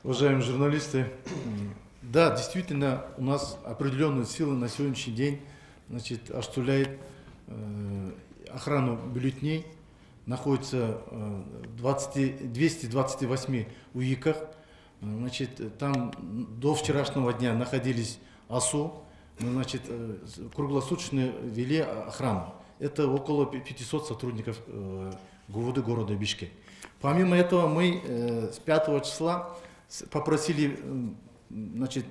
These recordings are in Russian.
Уважаемые журналисты, да, действительно, у нас определенные силы на сегодняшний день, значит, осуществляет охрану бюллетеней, находится в 228 УИКах. Значит, там до вчерашнего дня находились АСО, значит, круглосуточно вели охрану. Это около 500 сотрудников ГУВД города Бишкек. Помимо этого, мы с 5 числа попросили, значит,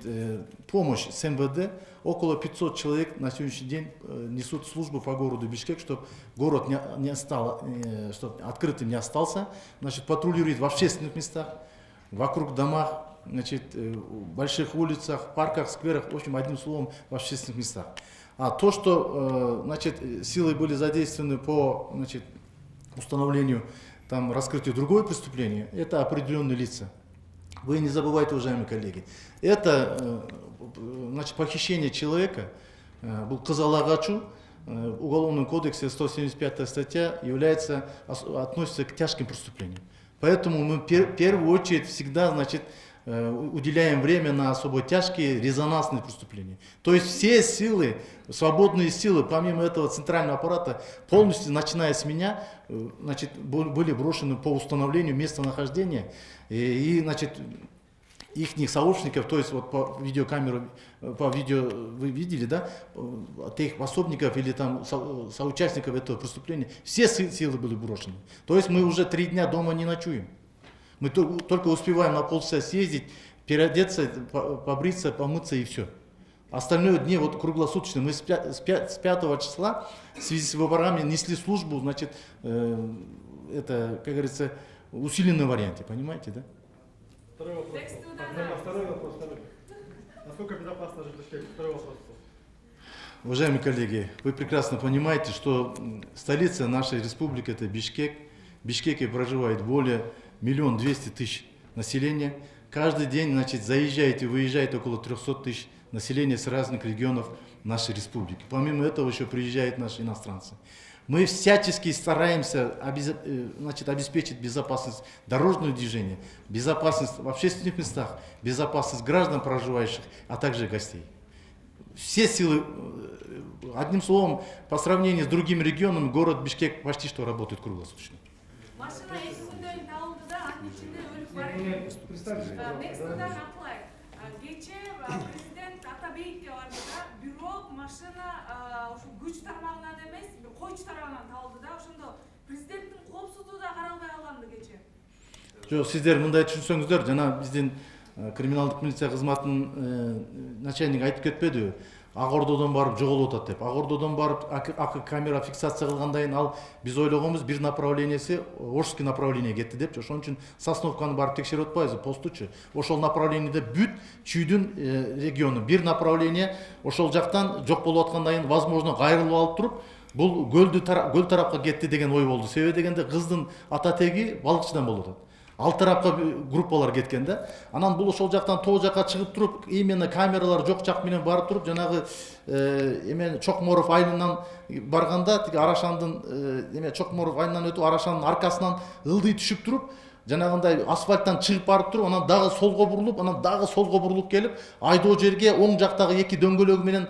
помощь с МВД. Около 500 человек на сегодняшний день несут службу по городу Бишкек, чтобы город не стал, чтобы открытым не остался. Значит, патрулирует в общественных местах, вокруг домах, значит, в больших улицах, парках, скверах, в общем, одним словом, в общественных местах. А то, что, значит, силы были задействованы по, значит, установлению, там, раскрытию другое преступление, это определенные лица. Вы не забывайте, уважаемые коллеги, это, значит, похищение человека, был Кызалагачу, в Уголовном кодексе 175 статья относится к тяжким преступлениям. Поэтому мы в первую очередь всегда, значит, уделяем время на особо тяжкие резонансные преступления. То есть все силы, свободные силы, помимо этого центрального аппарата, полностью, начиная с меня, значит, были брошены по установлению местонахождения и значит, их сообщников, то есть вот по видеокамеру, по видео вы видели, да, тех пособников или там соучастников этого преступления, все силы были брошены. То есть мы уже 3 дня дома не ночуем. Мы только успеваем на полчаса съездить, переодеться, побриться, помыться и все. Остальные дни вот круглосуточно. Мы с 5 числа в связи с выборами несли службу, значит, это, как говорится, в усиленном варианте, понимаете, да? Второй вопрос. Насколько безопасно жить в Бишкеке? Второй вопрос. Уважаемые коллеги, вы прекрасно понимаете, что столица нашей республики это Бишкек. В Бишкеке проживает более 1 200 000 населения. Каждый день, значит, заезжает и выезжает около 300 000 населения с разных регионов нашей республики. Помимо этого еще приезжают наши иностранцы. Мы всячески стараемся, значит, обеспечить безопасность дорожного движения, безопасность в общественных местах, безопасность граждан, проживающих, а также гостей. Все силы, одним словом, по сравнению с другими регионами, город Бишкек почти что работает круглосуточно. Президент Атабеевке бардыда бирок машина ушу күч тармагынан эмес бир койчу тарабынан табылды да ошондо президенттин коопсуздугу да каралбай калганды кечээ. Жок, сиздер мындай түшүнсөңүздөр, жана биздин криминалдык милиция кызматынын начальниги айтып кетпедиби? Ак Ордодон барып жоголуп атат деп. Ак Ордодон барып камера фиксация кылгандан кийин ал биз ойлогонбуз бир направленияси Орский направление кетти депчи. Ошон үчүн Сосновканы барып текшерип атпайбызбы, постучу. Ошол направлениеде бүт чүйдүн региону бир направление ошол жактан жок болуп аткандан кийин возможно кайрылып алып туруп бул көл тарапка кетти деген ой болду. Себеби дегенде кыздын ата теги балыкчыдан болуп атат. Ал тарапка группалар кеткен да. Анан бул ошол жактан тоо жакка чыгып туруп, именно камералар жок жак менен барып туруп, жанагы эмен Чокморов айылынан барганда, тиги Арашандын эме Чокморов айылынан өтүп, Арашандын аркасынан ылдый түшүп туруп, жанагындай асфальттан чыгып барып туруп, анан дагы солго бурулуп, анан дагы солго бурулуп келип, айдоо жерге оң жактагы 2 дөңгөлөгү менен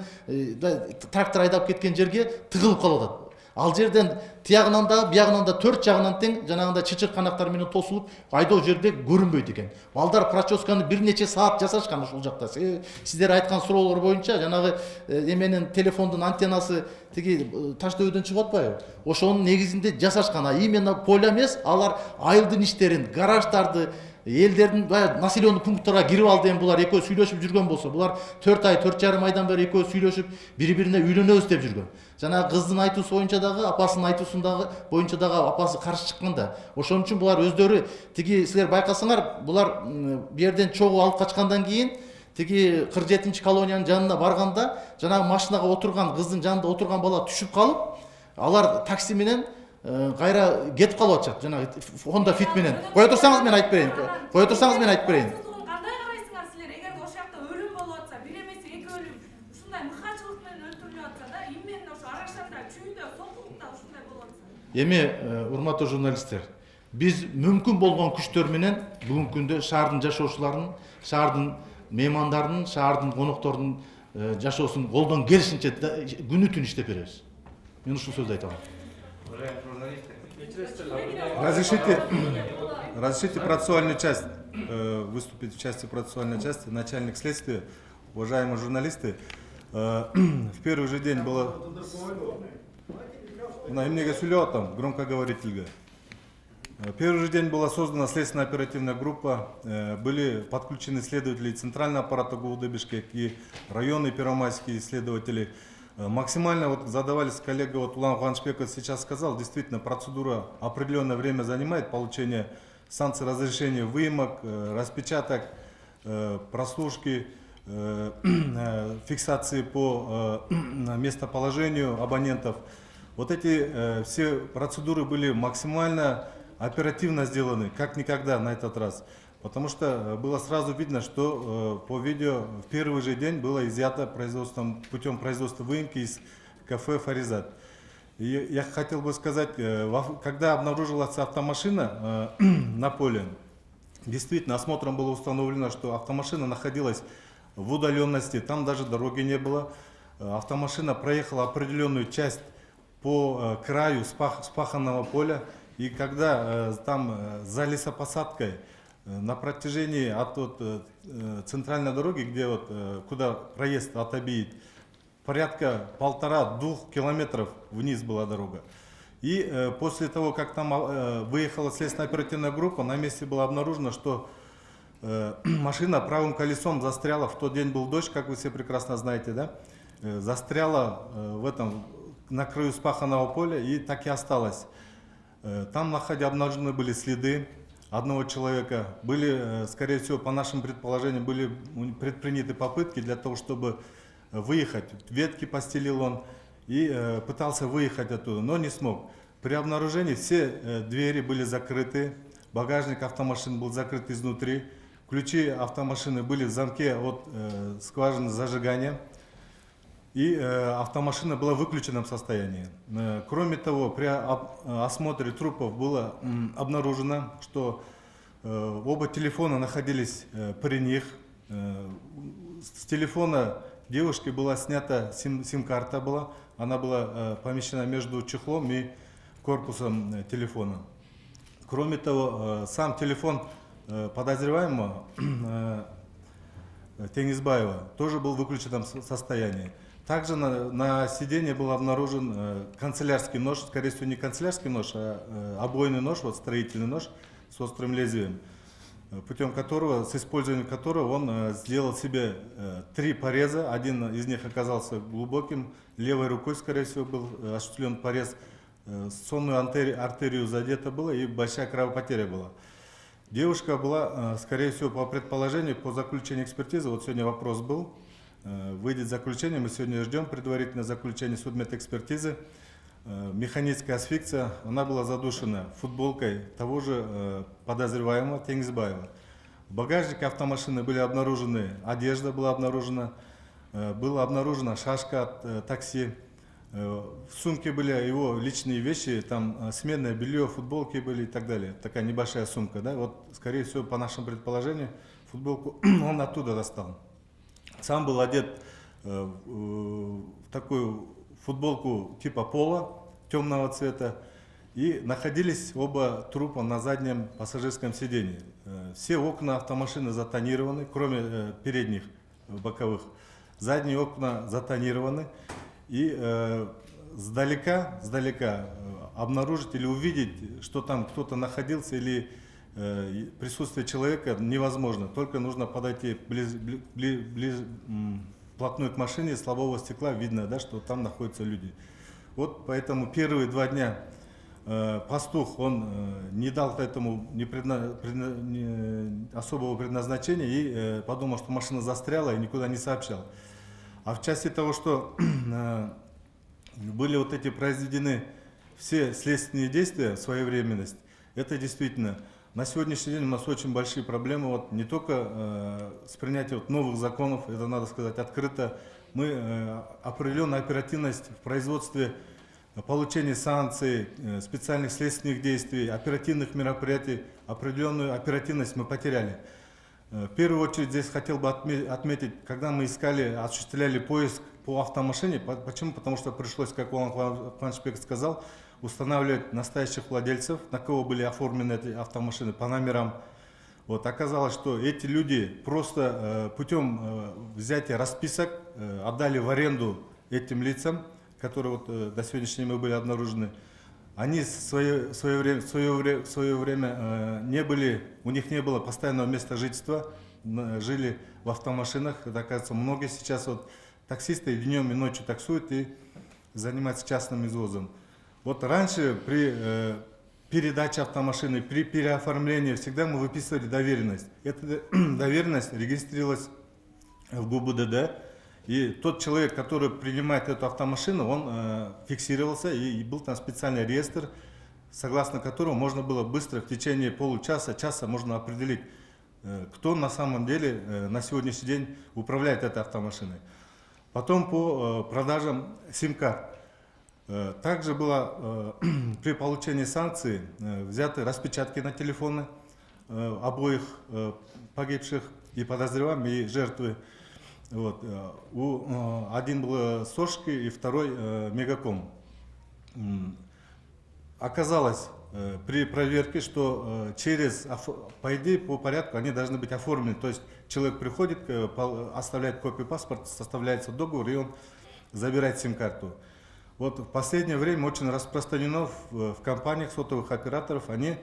трактор айдап кеткен жерге тыгылып калып атат. Ал жерден тиягынан да, биягынан да 4 жагынан тең, жанагындай чычыр канактар менен тосулуп, айдоо жерде көрүнбөйт экен. Балдар проческаны бир нече саат жасашкан ушул жакта. Сиздер айткан суроолор боюнча, жанагы эменин телефондун антеннасы тиги Таштөбөдөн чыгып атпайбы? Ошонун негизинде жасашкан. Именно поля эмес, алар айылдын иштерин, гараждарды, элдердин населенный пункттарга кирип алды эми булар экөө сүйлөшүп жүргөн болсо, булар 4 ай, 4,5 айдан бери экөө сүйлөшүп, бири-бирине үйлөнөбүз деп жүргөн. Жана кыздын айтуусу боюнча дагы, апасынын айтуусундагы боюнча дагы апасы каршы чыккан да. Ошон үчүн булар өздөрү тиги силер байкасаңар, булар бу жерден чогуу алып качкандан кийин тиги 47-чи колониянын жанына барганда, жанагы машинага отурган, кыздын жанында отурган бала түшүп калып, алар такси менен кайра кетип калып атышат, жанагы Honda Fit менен. Кое турсаңыз мен айтып берейин. Кое турсаңыз мен айтып берейин. Кандай карайсыңар силер? Эгерде ошол жакта өлүм болуп атса, бир эмесе 2 өлүм, ушундай мыкачылык менен өлтүрүлүп атса да, именно ошо Арашанда, чүйдө, сокулукта ушундай болуп атса. Эми, урматтуу журналисттер, Биз мүмкүн болгон күчтөр менен бүгүнкү күндө шаардын жашоочуларынын, шаардын меймандарынын, шаардын коноктордун жашоосун колдон келишинче күнү түнү иштеп беребиз. Мен ушул сөздү айта алам. Разрешите процессуальную часть, выступить в части процессуальной части. Начальник следствия, уважаемые журналисты, в первый же день было... Громкоговоритель. В первый же день была создана следственно-оперативная группа, были подключены следователи Центрального аппарата ГУВД Бишкек и районные первомайские следователи. Максимально вот задавались коллега, вот Улан Куанышбеков сейчас сказал, действительно процедура определенное время занимает, получение санкций разрешения выемок, распечаток, прослушки, фиксации по местоположению абонентов. Вот эти все процедуры были максимально оперативно сделаны, как никогда на этот раз. Потому что было сразу видно, что по видео в первый же день было изъято путем производства выемки из кафе «Фаризат». И я хотел бы сказать, когда обнаружилась автомашина на поле, действительно осмотром было установлено, что автомашина находилась в удаленности, там даже дороги не было. Автомашина проехала определенную часть по краю спаханного поля, и когда там за лесопосадкой на протяжении от центральной дороги, где куда проезд от Абиит, порядка 1,5–2 километров вниз была дорога. И после того, как там выехала следственно-оперативная группа, на месте было обнаружено, что машина правым колесом застряла, в тот день был дождь, как вы все прекрасно знаете, да? Застряла на краю спаханного поля и так и осталась. Там обнаружены были следы одного человека. Были, скорее всего, по нашим предположениям, были предприняты попытки для того, чтобы выехать. Ветки постелил он и пытался выехать оттуда, но не смог. При обнаружении все двери были закрыты, багажник автомашины был закрыт изнутри, ключи автомашины были в замке от скважины зажигания. И автомашина была в выключенном состоянии. Кроме того, при осмотре трупов было обнаружено, что оба телефона находились при них. С телефона девушки была снята сим-карта, она была помещена между чехлом и корпусом телефона. Кроме того, сам телефон подозреваемого Теңизбаева тоже был в выключенном состоянии. Также на сиденье был обнаружен канцелярский нож, скорее всего не канцелярский нож, а обойный нож, строительный нож с острым лезвием, с использованием которого он сделал себе 3 пореза. Один из них оказался глубоким, левой рукой, скорее всего, был осуществлен порез, сонную артерию задето было и большая кровопотеря была. Девушка была, скорее всего, по предположению, по заключению экспертизы, вот сегодня вопрос был, выйдет заключение, мы сегодня ждем предварительное заключение судмедэкспертизы. Механическая асфиксия, она была задушена футболкой того же подозреваемого Теңизбаева. В багажнике автомашины были обнаружены, одежда была обнаружена шашка от такси. В сумке были его личные вещи, там сменное белье, футболки были и так далее. Такая небольшая сумка, да, вот скорее всего по нашему предположению футболку он оттуда достал. Сам был одет в такую футболку типа поло, темного цвета, и находились оба трупа на заднем пассажирском сидении. Все окна автомашины затонированы, кроме передних, боковых. Задние окна затонированы, и сдалека обнаружить или увидеть, что там кто-то находился или присутствие человека невозможно. Только нужно подойти вплотную к машине, с лобового стекла видно, да, что там находятся люди. Вот поэтому первые 2 дня пастух, он не дал этому особого предназначения и подумал, что машина застряла и никуда не сообщал. А в части того, что были вот эти произведены все следственные действия, своевременность, это действительно на сегодняшний день у нас очень большие проблемы, вот не только с принятием новых законов, это надо сказать открыто, мы определенную оперативность в производстве получения санкций, специальных следственных действий, оперативных мероприятий, определенную оперативность мы потеряли. В первую очередь здесь хотел бы отметить, когда мы осуществляли поиск по автомашине, почему? Потому что пришлось, как Улан Кваншбек сказал, устанавливать настоящих владельцев, на кого были оформлены эти автомашины по номерам. Вот, оказалось, что эти люди просто путем взятия расписок отдали в аренду этим лицам, которые до сегодняшнего дня были обнаружены. Они в свое время у них не было постоянного места жительства, жили в автомашинах. Это, оказывается, многие сейчас таксисты днем и ночью таксуют и занимаются частным извозом. Вот раньше при передаче автомашины, при переоформлении всегда мы выписывали доверенность. Эта доверенность регистрировалась в ГУБДД. И тот человек, который принимает эту автомашину, он фиксировался, и был там специальный реестр, согласно которому можно было быстро, в течение часа можно определить, кто на самом деле на сегодняшний день управляет этой автомашиной. Потом по продажам сим-карт. Также было при получении санкций взяты распечатки на телефоны обоих погибших и подозреваемых, и жертвы. Вот. Один был Сошки и второй Мегаком. Оказалось при проверке, что по идее, по порядку они должны быть оформлены. То есть человек приходит, оставляет копию паспорта, составляется договор, и он забирает сим-карту. Вот в последнее время очень распространено в компаниях сотовых операторов, они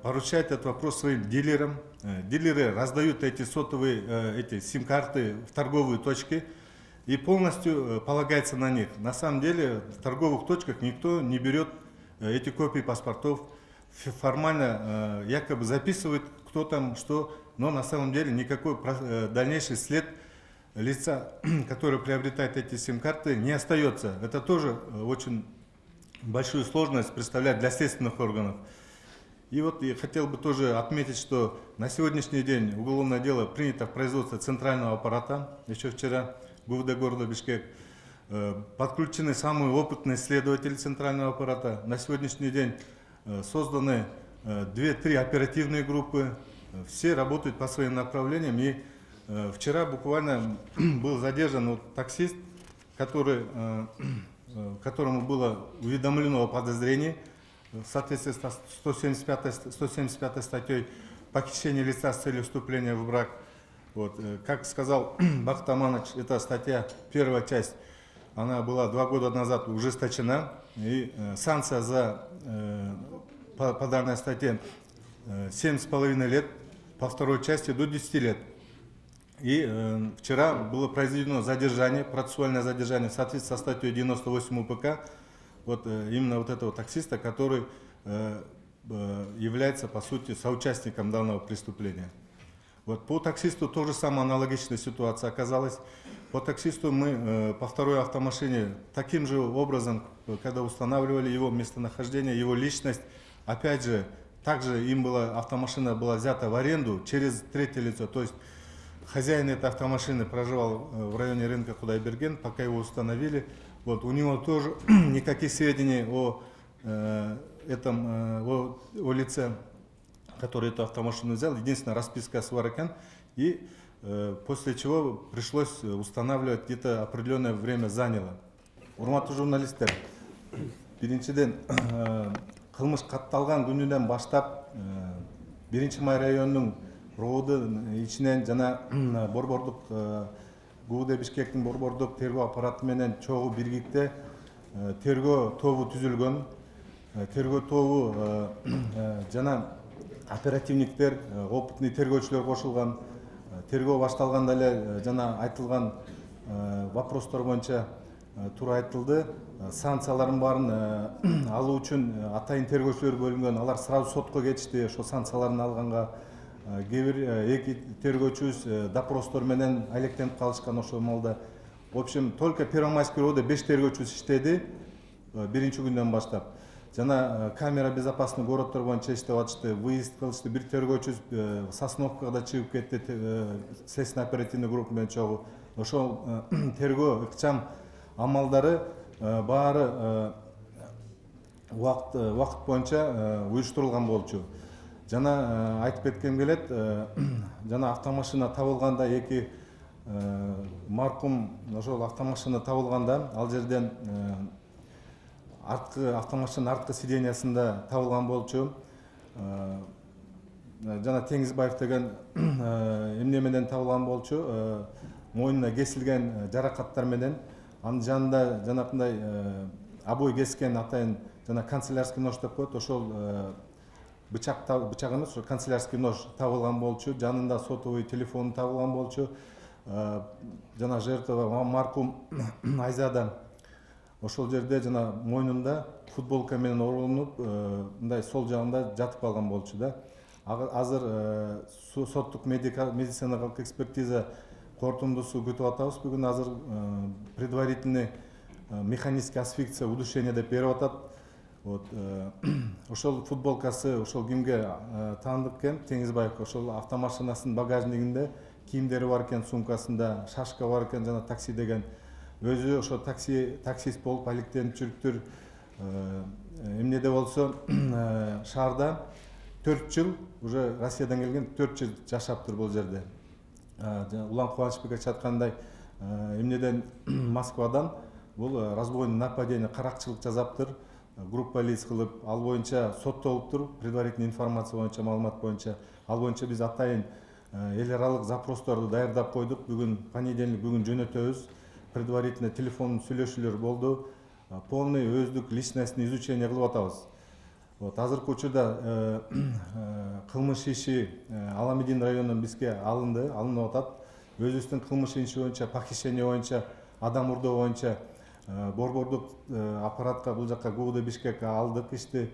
поручают этот вопрос своим дилерам. Дилеры раздают эти сим-карты в торговые точки и полностью полагается на них. На самом деле в торговых точках никто не берет эти копии паспортов, формально якобы записывает, кто там что, но на самом деле никакой дальнейший след лица, который приобретает эти сим-карты, не остается. Это тоже очень большую сложность представляет для следственных органов. И вот я хотел бы тоже отметить, что на сегодняшний день уголовное дело принято в производство центрального аппарата. Еще вчера ГУВД города Бишкек. Подключены самые опытные следователи центрального аппарата. На сегодняшний день созданы 2-3 оперативные группы. Все работают по своим направлениям. И вчера буквально был задержан таксист, которому было уведомлено о подозрении в соответствии с 175 статьей похищение лица с целью вступления в брак. Вот. Как сказал Бахыт Аманович, эта статья, первая часть, она была 2 года назад ужесточена. И санкция по данной статье 7,5 лет, по второй части до 10 лет. И вчера было произведено задержание, процессуальное задержание в соответствии со статьей 98 УПК. Именно этого таксиста, который является, по сути, соучастником данного преступления. По таксисту тоже самая аналогичная ситуация оказалась. По таксисту мы по второй автомашине таким же образом, когда устанавливали его местонахождение, его личность, опять же, также автомашина была взята в аренду через третье лицо. То есть хозяин этой автомашины проживал в районе рынка Худайберген, пока его установили. У него тоже никаких сведений о лице, который эту автомашину взял. Единственная расписка Сваракян. И после чего пришлось устанавливать, где-то определенное время заняло. Урматтуу журналисттер, биринчиден кылмыш катталган күнүнөн баштап 1-Май районунун роду ичинен жана борбордук ГУВД Бишкектин борбордук тергөө аппараты менен чогуу биргикте тергөө тобу түзүлгөн. Тергөө тобу жана оперативниктер, опытный тергөөчүлөр кошулган. Тергөө башталганда эле жана айтылган вопростор боюнча туура айтылды. Санкциялардын баарын алуу үчүн атайын тергөөчүлөр бөлүнгөн. Алар сразу сотко кетишти. Ошо санкцияларын алганга кээ бир эки тергөөчүбүз допростор менен алектенип калышкан ошол маалда. В общем, только Первомайский роодо 5 тергөөчүбүз иштеди 1-күндөн баштап. Жана камера безопасный городдор боюнча иштеп атышты, выезд кылышты. Бир тергөөчүбүз Сосновкага да чыгып кетти, следственно оперативный группа менен чогуу. Ошол тергөө ыкчам амалдары баары уақыт бойынша ұйыштырылған болчу. Жана айтып кеткем келет, жана автомашина табылганда эки маркум ошол автомашина табылганда ал жерден автомашинанын арткы сидениясында табылган болчу. Жана Теңизбаев деген эмне менен табылган болчу, мойнуна кесилген жаракаттар менен, анын жанында жанакындай обой кескен атайын жана канцелярский нож деп коет, ошол бычак эмес, ошо канцелярский нож табылган болчу, жанында сотовый телефон табылган болчу. Жана жертва маркум Айзада ошол жерде жана мойнунда футболка менен оролунуп, мындай сол жагында жатып калган болчу да. Азыр соттук медициналык экспертиза корутундусу күтүп атабыз. Бүгүн азыр предварительный механический асфиксия, удушение деп берип атат. Вот ошол футболкасы ошол кимге таандык экен, Теңизбаев, ошол автомашинасынын багажникинде кийимдери бар экен, сумкасында шашка бар экен, жана такси деген. Өзү ошо таксист болуп алектенип жүрүптүр. Эмнеде болсо шаарда 4 жыл уже Россиядан келген 4 жыл жашаптыр бул жерде. Улан Кубанычбек айткандай, эмнеден Москвадан бул разбойный нападение, каракчылык жасаптыр. Группа лиц кылып, ал боюнча соттолуптур. Предварительный информация боюнча, маалымат боюнча, ал боюнча биз атайын эл аралык запросторду даярдап койдук. Бүгүн понедельник, бүгүн жөнөтөбүз. Предварительно телефон сүйлөшүүлөр болду. Полный өздүк личностный изучение кылып атабыз. Вот азыркы учурда кылмыш иши Аламедин районунан бизге алынып атат. Өзүбүздүн кылмыш иши боюнча, похищение боюнча, адам урдоо боюнча борбордук аппаратка бул жака ГУД Бишкекке алдык ишти.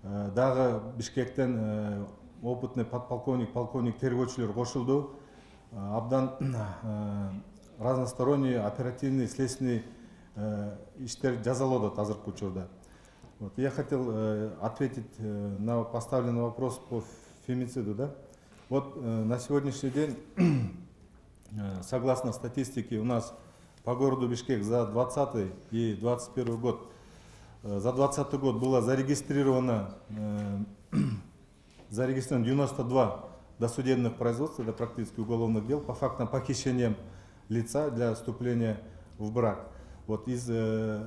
Дагы Бишкектен опытный подполковник, полковник тергөөчүлөр кошулду. Абдан разносторонний оперативный следственный иштер жазалып атат азыркы учурда. Вот, я хотел ответить на поставленный вопрос по фемициду. Да? Вот на сегодняшний день, согласно статистике, у нас по городу Бишкек за 2020 и 2021 год, за 2020 год было зарегистрировано 92 досудебных производств, это практически уголовных дел, по фактам похищения лица для вступления в брак. Вот из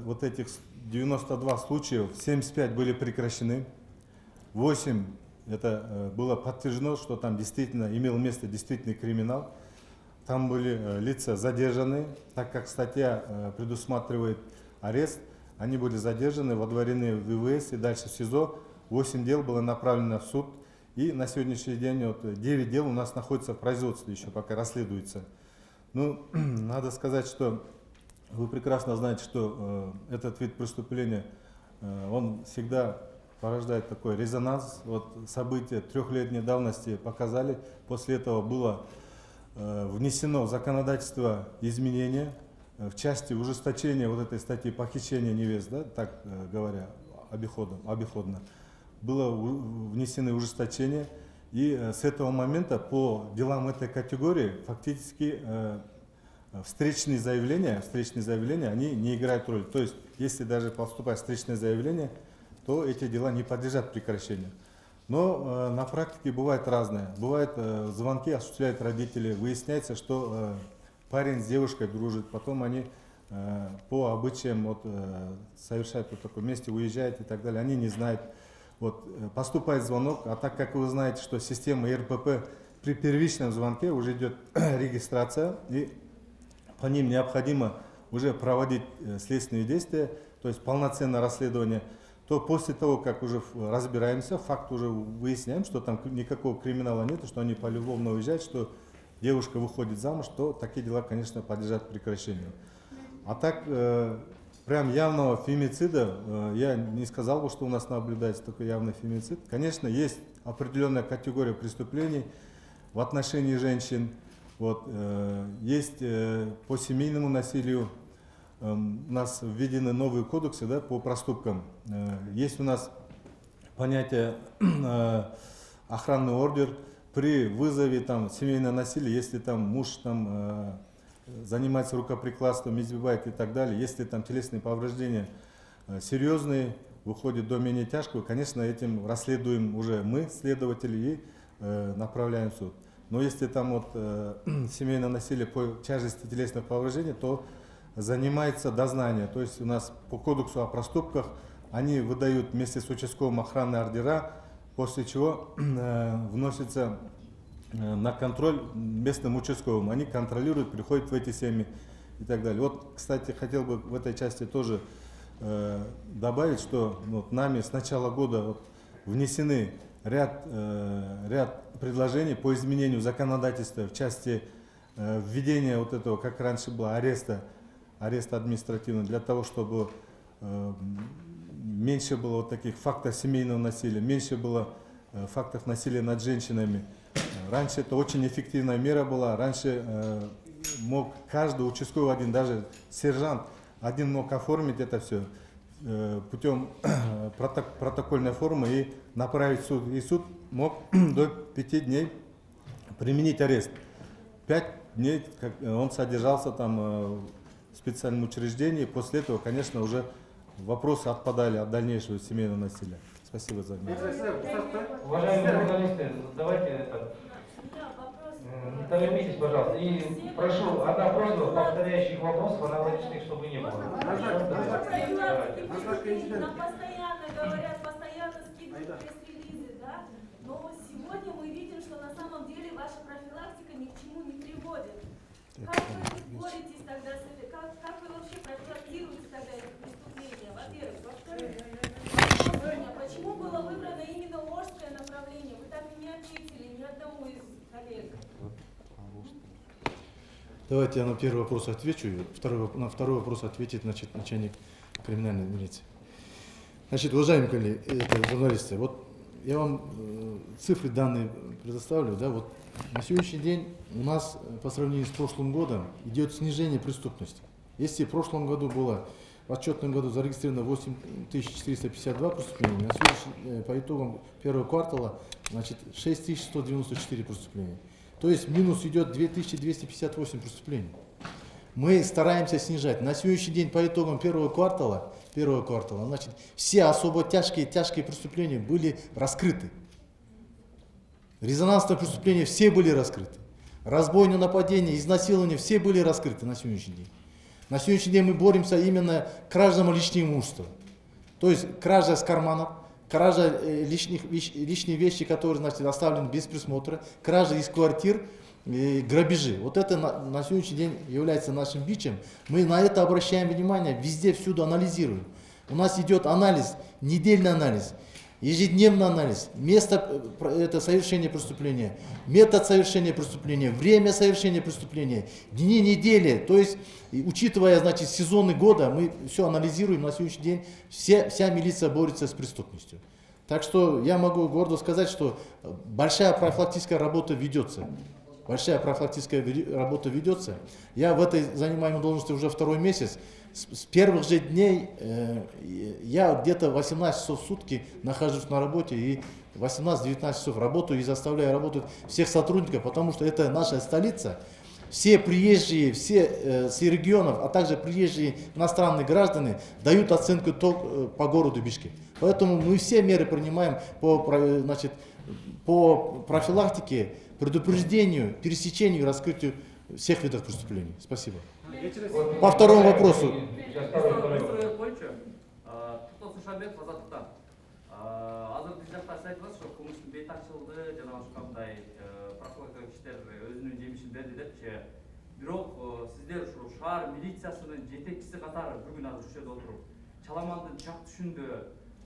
вот этих 92 случаев 75 были прекращены, 8 это было подтверждено, что там действительно имел место действительный криминал. Там были лица задержаны, так как статья предусматривает арест, они были задержаны, водворены в ВВС и дальше в СИЗО. 8 дел было направлено в суд, и на сегодняшний день вот 9 дел у нас находится в производстве, еще пока расследуется. Ну, надо сказать, что вы прекрасно знаете, что этот вид преступления, он всегда порождает такой резонанс. Вот события 3-летней давности показали. После этого было внесено в законодательство изменения в части ужесточения вот этой статьи похищения невест, да, так говоря, обиходно. Было внесены ужесточения. И с этого момента по делам этой категории фактически встречные заявления, они не играют роли. То есть, если даже поступает встречное заявление, то эти дела не подлежат прекращению. Но на практике бывает разное. Бывают звонки, осуществляют родители, выясняется, что парень с девушкой дружит, потом они по обычаям вот, совершают вот такое, вместе уезжают и так далее, они не знают. Вот, поступает звонок, а так как вы знаете, что система РПП при первичном звонке уже идет регистрация, и по ним необходимо уже проводить следственные действия, то есть полноценное расследование, то после того, как уже разбираемся, факт уже выясняем, что там никакого криминала нет, что они полюбовно уезжают, что девушка выходит замуж, то такие дела, конечно, подлежат прекращению. А так, прям явного фемицида, я не сказал бы, что у нас наблюдается такой явный фемицид. Конечно, есть определенная категория преступлений в отношении женщин. Вот, есть по семейному насилию, у нас введены новые кодексы, да, по проступкам. Есть у нас понятие охранный ордер при вызове там, семейного насилия, если там муж там, занимается рукоприкладством, избивает и так далее, если там телесные повреждения серьезные, выходит до менее тяжкого, конечно, этим расследуем уже мы, следователи, и направляем в суд. Но если там вот семейное насилие по тяжести телесных повреждений, то занимается дознание. То есть у нас по кодексу о проступках они выдают вместе с участковым охранные ордера, после чего вносится на контроль местным участковым. Они контролируют, приходят в эти семьи и так далее. Вот, кстати, хотел бы в этой части тоже добавить, что вот нами с начала года вот внесены ряд предложений по изменению законодательства в части введения вот этого, как раньше было, ареста административного, для того, чтобы меньше было вот таких фактов семейного насилия, меньше было фактов насилия над женщинами. Раньше это очень эффективная мера была. Раньше мог каждый участковый один, даже сержант, один мог оформить это все путем протокольной формы и направить в суд. И суд мог до 5 дней применить арест. 5 дней он содержался там в специальном учреждении. После этого, конечно, уже вопросы отпадали от дальнейшего семейного насилия. Спасибо за внимание. Уважаемые журналисты, давайте это, не торопитесь, пожалуйста. И прошу, одна просьба, повторяющих вопросов, аналогичных, чтобы не было. Нам постоянно говорят, постоянно скидывают пресс-релизы, да? Но сегодня мы видим, что на самом деле ваша профилактика ни к чему не приводит. Как вы боретесь тогда с этим? Как вы вообще профилактируете тогда эти преступления? Во-первых. Во-вторых, почему было выбрано именно Орское направление? Вы так и не ответили ни одному из коллег. Давайте я на первый вопрос отвечу, на второй вопрос ответит начальник криминальной милиции. Значит, уважаемые коллеги, журналисты, вот я вам цифры, данные предоставлю. Да, вот на сегодняшний день у нас по сравнению с прошлым годом идет снижение преступности. Если в прошлом году было, в отчетном году зарегистрировано 8452 преступления, на сегодняшний, по итогам первого квартала, значит, 6194 преступления. То есть минус идет 2258 преступлений. Мы стараемся снижать. На сегодняшний день по итогам первого квартала, значит, все особо тяжкие преступления были раскрыты. Резонансные преступления все были раскрыты. Разбойные нападения, изнасилования все были раскрыты на сегодняшний день. На сегодняшний день мы боремся именно кражам личного имущества. То есть кража с карманов, кража личные вещи, которые, значит, оставлены без присмотра, кража из квартир, грабежи. Вот это на сегодняшний день является нашим бичем. Мы на это обращаем внимание, везде, всюду анализируем. У нас идет анализ, недельный анализ, ежедневный анализ, место это совершения преступления, метод совершения преступления, время совершения преступления, дни недели. То есть, учитывая, значит, сезоны года, мы все анализируем. На сегодняшний день вся милиция борется с преступностью. Так что я могу гордо сказать, что большая профилактическая работа ведется. Я в этой занимаемой должности уже 2-й месяц. С первых же дней я где-то 18 часов в сутки нахожусь на работе и 18-19 часов работаю и заставляю работать всех сотрудников, потому что это наша столица. Все приезжие, все с регионов, а также приезжие иностранные граждане дают оценку по городу Бишкек. Поэтому мы все меры принимаем по профилактике, предупреждению, пересечению и раскрытию всех видов преступлений. Спасибо. По второму вопросу. Бирок сиздер ушул шаар милициясынын жетекчиси катары бүгүн азыр ушул жерде отуруп Чаламандын чак түшүндө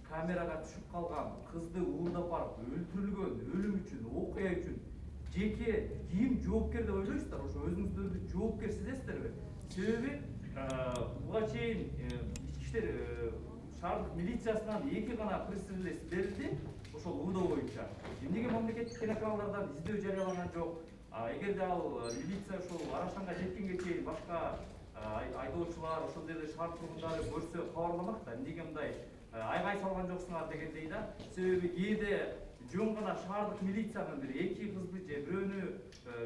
камерага түшүп калган кызды уурдап барып өлтүрүлгөн өлүм үчүн, окуя үчүн жеке ким жоопкер деп ойлойсуздар? Ошо өзүңүздөрдү жоопкер сезесиздерби? Себеби буга чейин ички иштер шаардык милициясынан 2 гана пресс-релиз берилди ошол уурдоо боюнча. Эмнеге мамлекеттик телеканалдардан издөө жарыялаган жок? Эгерде ал милиция ошол Арашанга жеткенге чейин башка айдоочулар, ошол жерде шаар тургундары көрсө кабарламак да, эмнеге мындай айгай салган жоксуңар дегендей да. Себеби кээде жөн гана шаардык милициянын бир 2 кызды же бирөөнү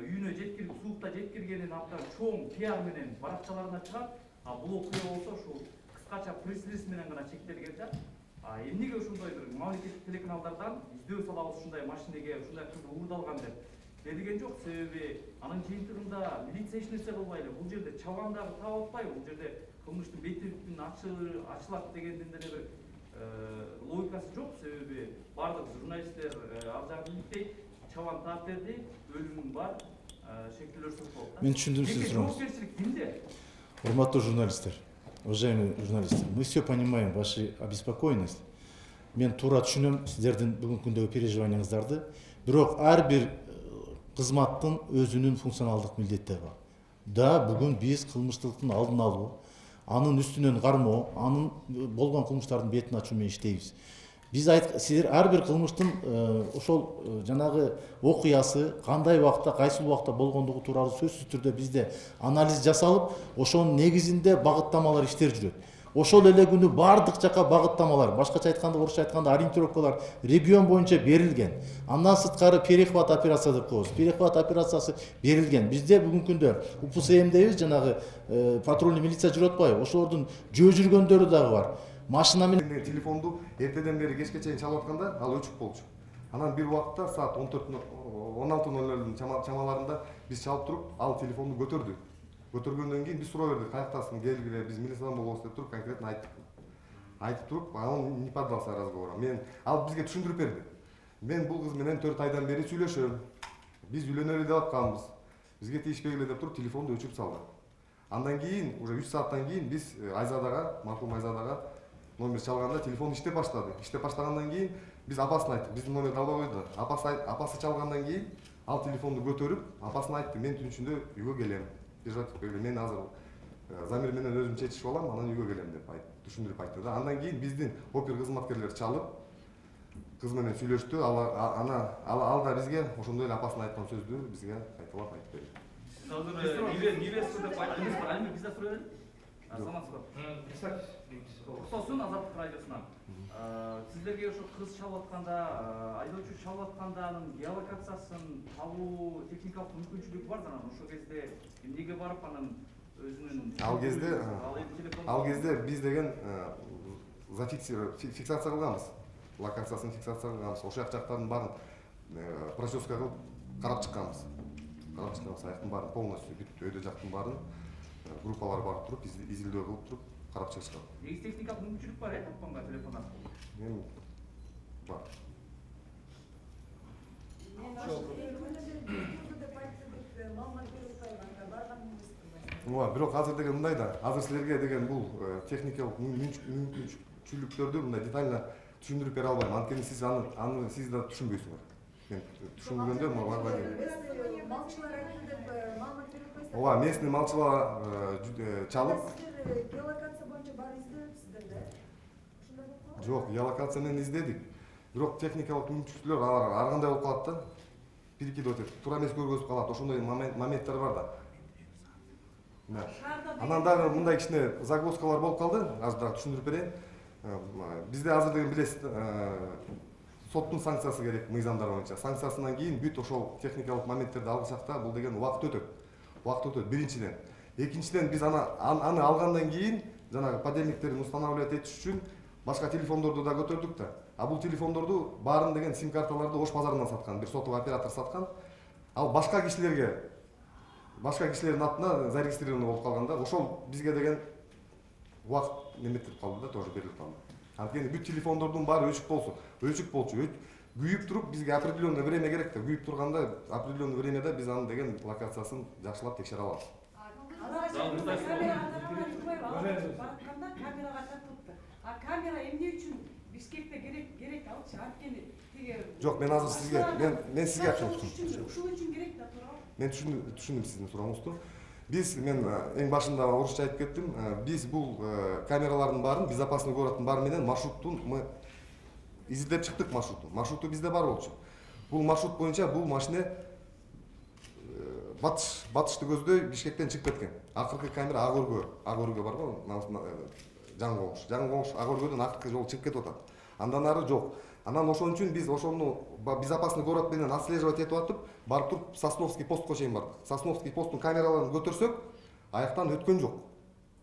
үйүнө жеткирип, суукта жеткиргенин абдан чоң пиар менен баракчаларына чыгат. Бул окуя болсо ушул кыскача пресс-релиз менен гана чектелген да. Эмнеге ушундай бир мамлекеттик телеканалдардан издөө салабыз ушундай машинеге ушундай кызды уурдалган деп берилген жок. Себеби анын жыйынтыгында милиция эч нерсе кылбайлы. Бул жерде чалгандарды таап атпайбы? Бул жерде кылмыштын бети бүтүн ачылат дегендин деле бир логикасы жок. Себеби бардык журналисттер ал жагын иликтейт, чабан таап берди, өлүм бар, шектелер соктолот. Мен түшүндүрүм сиз сурооңузду. Жоопкерчилик кимде? Урматтуу журналисттер, уважаемые журналисты, мы все понимаем вашу обеспокоенность. Мен туура түшүнөм сиздердин бүгүнкү күндөгү переживанияңыздарды. Бирок ар бир кызматтын өзүнүн функционалдык милдеттери бар. Да, бүгүн биз кылмыштылыктын алдын алуу, анын үстүнөн кармоо, анын болгон кылмыштардын бетин ачуу менен иштейбиз. Биз силер ар бир кылмыштын ошол жанагы окуясы кандай убакта, кайсыл убакта болгондугу тууралуу сөзсүз түрдө бизде анализ жасалып, ошонун негизинде багыттамалар иштер жүрөт. Ошол эле күнү бардык жака багыттамалар, башкача айтканда, орусча айтканда ориентировкалар регион боюнча берилген. Андан сырткары перехват операция деп коебуз. Перехват операциясы берилген. Бизде бүгүнкү күндө УПСМдебиз, жанагы патрульный милиция жүрүп атпайбы? Ошолордун жөө жүргөндөрү дагы бар. Машина менен телефонду эртеден бери кечке чейин чалып атканда ал өчүк болчу. Анан бир убакта саат 16:00 чамаларында биз чалып туруп, ал телефонду көтөрдү. Көтөргөндөн кийин биз суроо бердик, каяктасың, келгиле, биз милициядан болобуз деп туруп конкретно айттык. Айтып туруп, он не поддался разговору. Ал бизге түшүндүрүп берди. Мен бул кыз менен 4 айдан бери сүйлөшөм. Биз үйлөнөлү деп атканбыз. Бизге тийишпегиле деп туруп телефонду өчүрүп салды. Андан кийин, уже 3 сааттан кийин биз Айзадага, маркум Айзадага номер чалганда телефон иштеп баштады. Иштеп баштагандан кийин биз апасын айттык, биздин номерди албай койду. Апасы чалгандан кийин ал телефонду көтөрүп, апасына айтты, мен түн ичинде үйгө келем. Мен азыр замир менен өзүм чечишип алам, анан үйгө келем деп түшүндүрүп айтты да. Андан кийин биздин опер кызматкерлери чалып, кыз менен сүйлөштү. Ал да бизге ошондой эле апасына айткан сөздү бизге кайталап айтып берди. Азыр невеста деп айттыңыз, али бизде суроо берди? Сосын Азаттык радиосунан. Сиздерге ошо кыз чалып атканда, айдоочу чалып атканда анын геолокациясын табуу техникалык мүмкүнчүлүгү бар да, ошол кезде эмнеге барып анын өзүнүн Ал кезде биз деген фиксация кылганбыз. Локациясын фиксация кылганбыз. Ошол жактардын баарын проческа кылып карап чыкканбыз. Аяктын баарын полностью бүт өйдө жактын баарын группалар барып туруп, изилдөө кылып туруп карап чыгышкан. Негизи техникалык мүмкүнчүлүк бар, тапканга телефон аркылуу. Мен бар. Бирок азыр деген мындай да, азыр силерге деген бул техникалык мүмкүнчүлүктөрдү мындай детально түшүндүрүп бере албайм. Анткени сиз аны сиз да түшүнбөйсүңөр. Мен түшүнгөндө ооба, местный малчылар чалып. Геолокация боюнча бар издепсиздер да? Жок, геолокация менен издедик. Бирок техникалык мүмкүнчүлүктөр ар кандай болуп калат да. Перекидывать этип, туура эмес көргөзүп калат. Ошондой моменттер бар да. Анан дагы мындай кичине загвоздкалар болуп калды. Азыр дагы түшүндүрүп берейин. Бизде азыр деген билесиз, соттун санкциясы керек мыйзамдар боюнча. Санкциясынан кийин бүт ошол техникалык моменттерди алгысак да, бул деген убакыт өтөт. Биринчиден. Экинчиден биз аны алгандан кийин жанагы подельниктерин устанавливать этиш үчүн башка телефондорду да көтөрдүк да. А бул телефондорду баарын деген сим карталарды Ош базарынан саткан, бир сотовый оператор саткан. Ал башка кишилердин атына зарегистрирован болуп калган да. Ошол бизге деген убакыт неметип калды да, тоже берилип калды. Анткени бүт телефондордун баары өчүк болчу. Күйүп туруп бизге определенное время керек да. Күйүп турганда определенное времяда биз анын деген локациясын жакшылап текшере алабыз. Камера эмне үчүн Бишкекте керек алчы, анткени Жок, мен азыр сизге, мен сизге айтып ушул үчүн керек да, туурабы? Мен түшүндүм сиздин сурооңузду. Мен эң башында орусча айтып кеттим. Биз бул камералардын баарын, безопасный городдун баары менен маршруттун мы изилдеп чыктык маршрутту. Маршрутту бизде бар болчу. Бул маршрут боюнча бул машина батышты көздөй Бишкектен чыгып кеткен. Акыркы камера ак өргө бар го, жаңы коңуш ак өргөдөн акыркы жол чыгып кетип атат. Андан ары жок. Анан ошон үчүн биз ошону безопасный город менен отслеживать этип атып, барып туруп Сосновский постко чейин бардык. Сосновский посттун камераларын көтөрсөк, аяктан өткөн жок.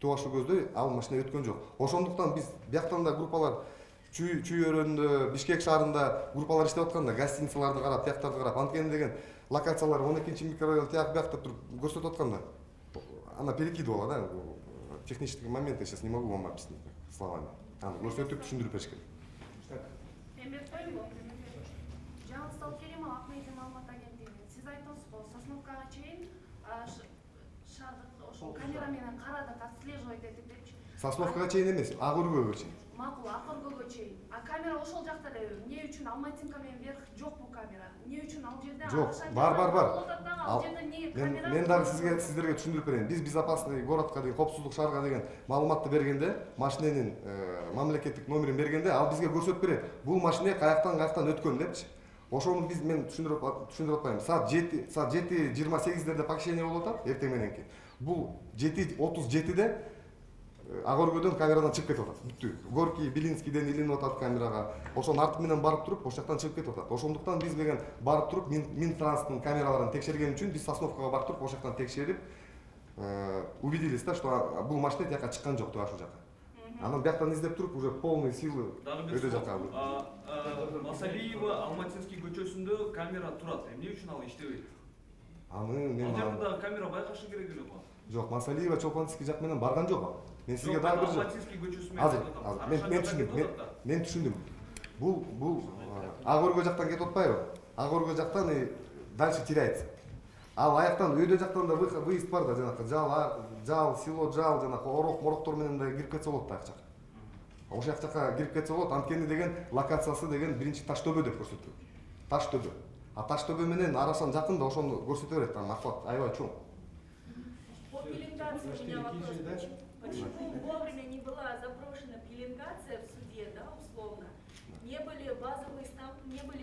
Тугашы көздөй ал машина өткөн жок. Ошондуктан биз бияктан да группалар чүй өрөөнүндө, Бишкек шаарында группалар иштеп атканда, гостиницаларды карап, тияктарды карап, анткени деген локациялар 12 микрорайон тияк биякта туруп көрсөтүп атканда, она перекидывала, да, технические моменты, сейчас не могу вам объяснить словами. Аны көрсөтүп түшүндүрүп беришкен. Жаңылтал Керимова, Ак медиа маалымат агенттиги. Сиз айттыңыз го, Сосновкага чейин шаардык ошол камера менен карадык, отслеживать этип депчи. Сосновкага чейин эмес, Ак өргөгө чейин. Макул, Ак өргөгө чейин. А камера ошол жакта эле. Эмне үчүн Алматинка менен вверх жок бул камера? Эмне үчүн ал жерде Жок, бар. Мен дагы сиздерге түшүндүрүп берейин. Биз безопасный городко деген, коопсуздук шаарга деген маалыматты бергенде, машиненин мамлекеттик номерин бергенде, ал бизге көрсөтүп берет. Бул машина каяктан өткөн депчи. Ошону мен түшүндүрүп атпайм. Саат 7:28 покушение болуп атат, эртең мененки. Бул 7:37 Ак өргөдөн камерадан чыгып кетип атат. Бүттү. Горький, Белинскийден илинип атат камерага. Ошонун арты менен барып туруп, ошол жактан чыгып кетип атат. Ошондуктан биз деген барып туруп, Минтранстын камераларын текшерген үчүн биз Сосновкага барып туруп, ошол жактан текшерип, убедились, да, что бул машина тияка чыккан жок, ушул жака. Анан бияктан издеп туруп, уже полный силы өтө жакка. Масалиева Алматинский көчөсүндө камера турат. Эмне үчүн ал иштебейт? Аны мен Ал камера байкашы керек эле го. Жок, Масалиева Чолпанский жак менен барган жок. Мен сизге дагы бир Алматинский көчөсү менен мен түшүндүм. Бул Ак өргө жактан кетип атпайбы? Ак өргө жактан дальше теряется. Ал аяктан өйдө жактан да выезд бар да, жанакы жал, село жал, жанакы мороктор менен да кирип кетсе болот да ак жака. Ошол жака кирип кетсе болот, анткени деген локациясы деген биринчи Таштөбө деп көрсөтөт. Таштөбө. А Таштөбө менен Арасан жакын да, ошону көрсөтө берет, там охват аябай чоң. По пеленгации у меня вопрос. Почему вовремя не была запрошена пеленгация в суде, да, условно? Не были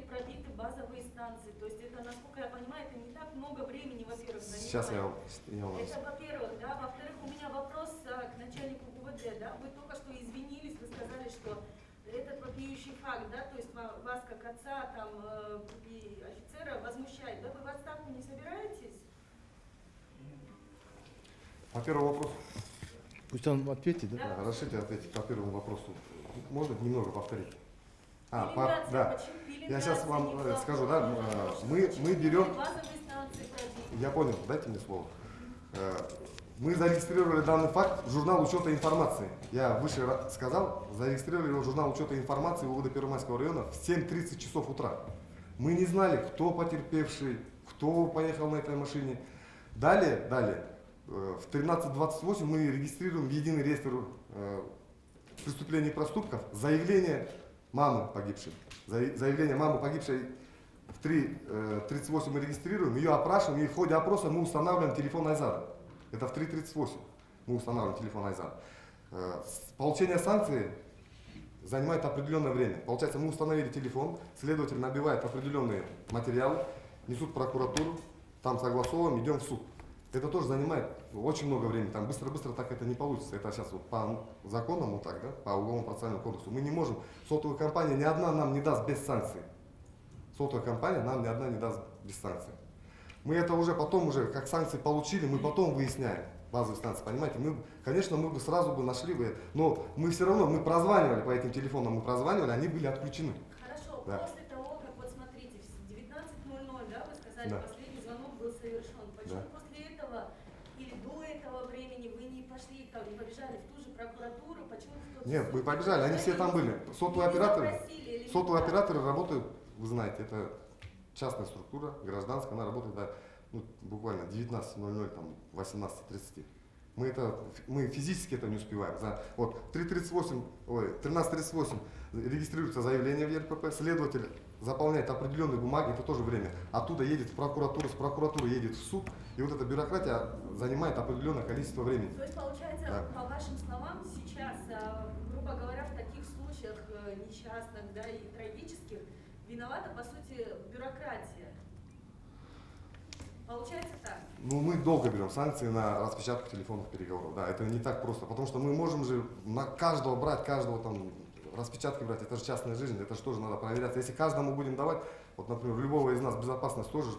пробиты базовые станции. То есть это, насколько я понимаю, это не так много времени, во-первых, занимает. Сейчас я Это, во-первых, да. Во-вторых, у меня вопрос к начальнику УВД, да. Вы только что извинились, вы сказали, что этот вопиющий факт, да, то есть вас как отца там и офицера возмущает, да, вы в отставку не собираетесь? По первому вопросу. Пусть он ответит, да? Да, разрешите ответить по первому вопросу. Можно немного повторить? Да. Я сейчас вам скажу, да, мы берем... Я понял, дайте мне слово. Мы зарегистрировали данный факт в журнал учета информации. Я выше сказал, зарегистрировали его в журнал учета информации УВД Первомайского района в 7:30 часов утра. Мы не знали, кто потерпевший, кто поехал на этой машине. Далее, в 13:28 мы регистрируем в единый реестр преступлений и проступков заявление мамы погибшей. Заявление мамы погибшей в 3:38 мы регистрируем, ее опрашиваем, и в ходе опроса мы устанавливаем телефон Айзада. Это в 3:38 мы устанавливаем телефон Айзада. Получение санкции занимает определенное время. Получается, мы установили телефон, следователь набивает определенные материалы, несут в прокуратуру, там согласовываем, идем в суд. Это тоже занимает очень много времени. Там быстро-быстро так это не получится. Это сейчас вот по законам вот так, да, по уголовному процессуальному кодексу. Мы не можем, сотовая компания ни одна нам не даст без санкций. Сотовая компания нам ни одна не даст без санкций. Мы это уже потом, как санкции получили, мы потом выясняем базовые станции, понимаете? Конечно, мы бы сразу бы нашли бы, но мы все равно, мы прозванивали по этим телефонам, они были отключены. Хорошо, да. После того, как, вот смотрите, в 19:00, да, вы сказали, да. Последний звонок был совершен. Почему Да. после этого или до этого времени вы не пошли, там, не побежали в ту же прокуратуру? Почему в тот Нет, суд? мы побежали, они все там были. Сотовые запросили, операторы работают, вы знаете, это частная структура, гражданская, она работает до буквально 19:00, там, 18:30. Мы физически это не успеваем. Вот 13:38 регистрируется заявление в ЕРПП, следователь заполняет определенные бумаги, это тоже время. Оттуда едет в прокуратуру, с прокуратуры едет в суд, и вот эта бюрократия занимает определенное количество времени. То есть, получается, да. по вашим словам, сейчас, грубо говоря, в таких случаях несчастных, да, и трагических, виновата, по сути, бюрократия. Получается так? Мы долго берем санкции на распечатку телефонных переговоров. Да, это не так просто, потому что мы можем же на каждого брать, каждого там распечатки брать, это же частная жизнь, это же тоже надо проверяться. Если каждому будем давать, вот, например, любого из нас безопасность тоже,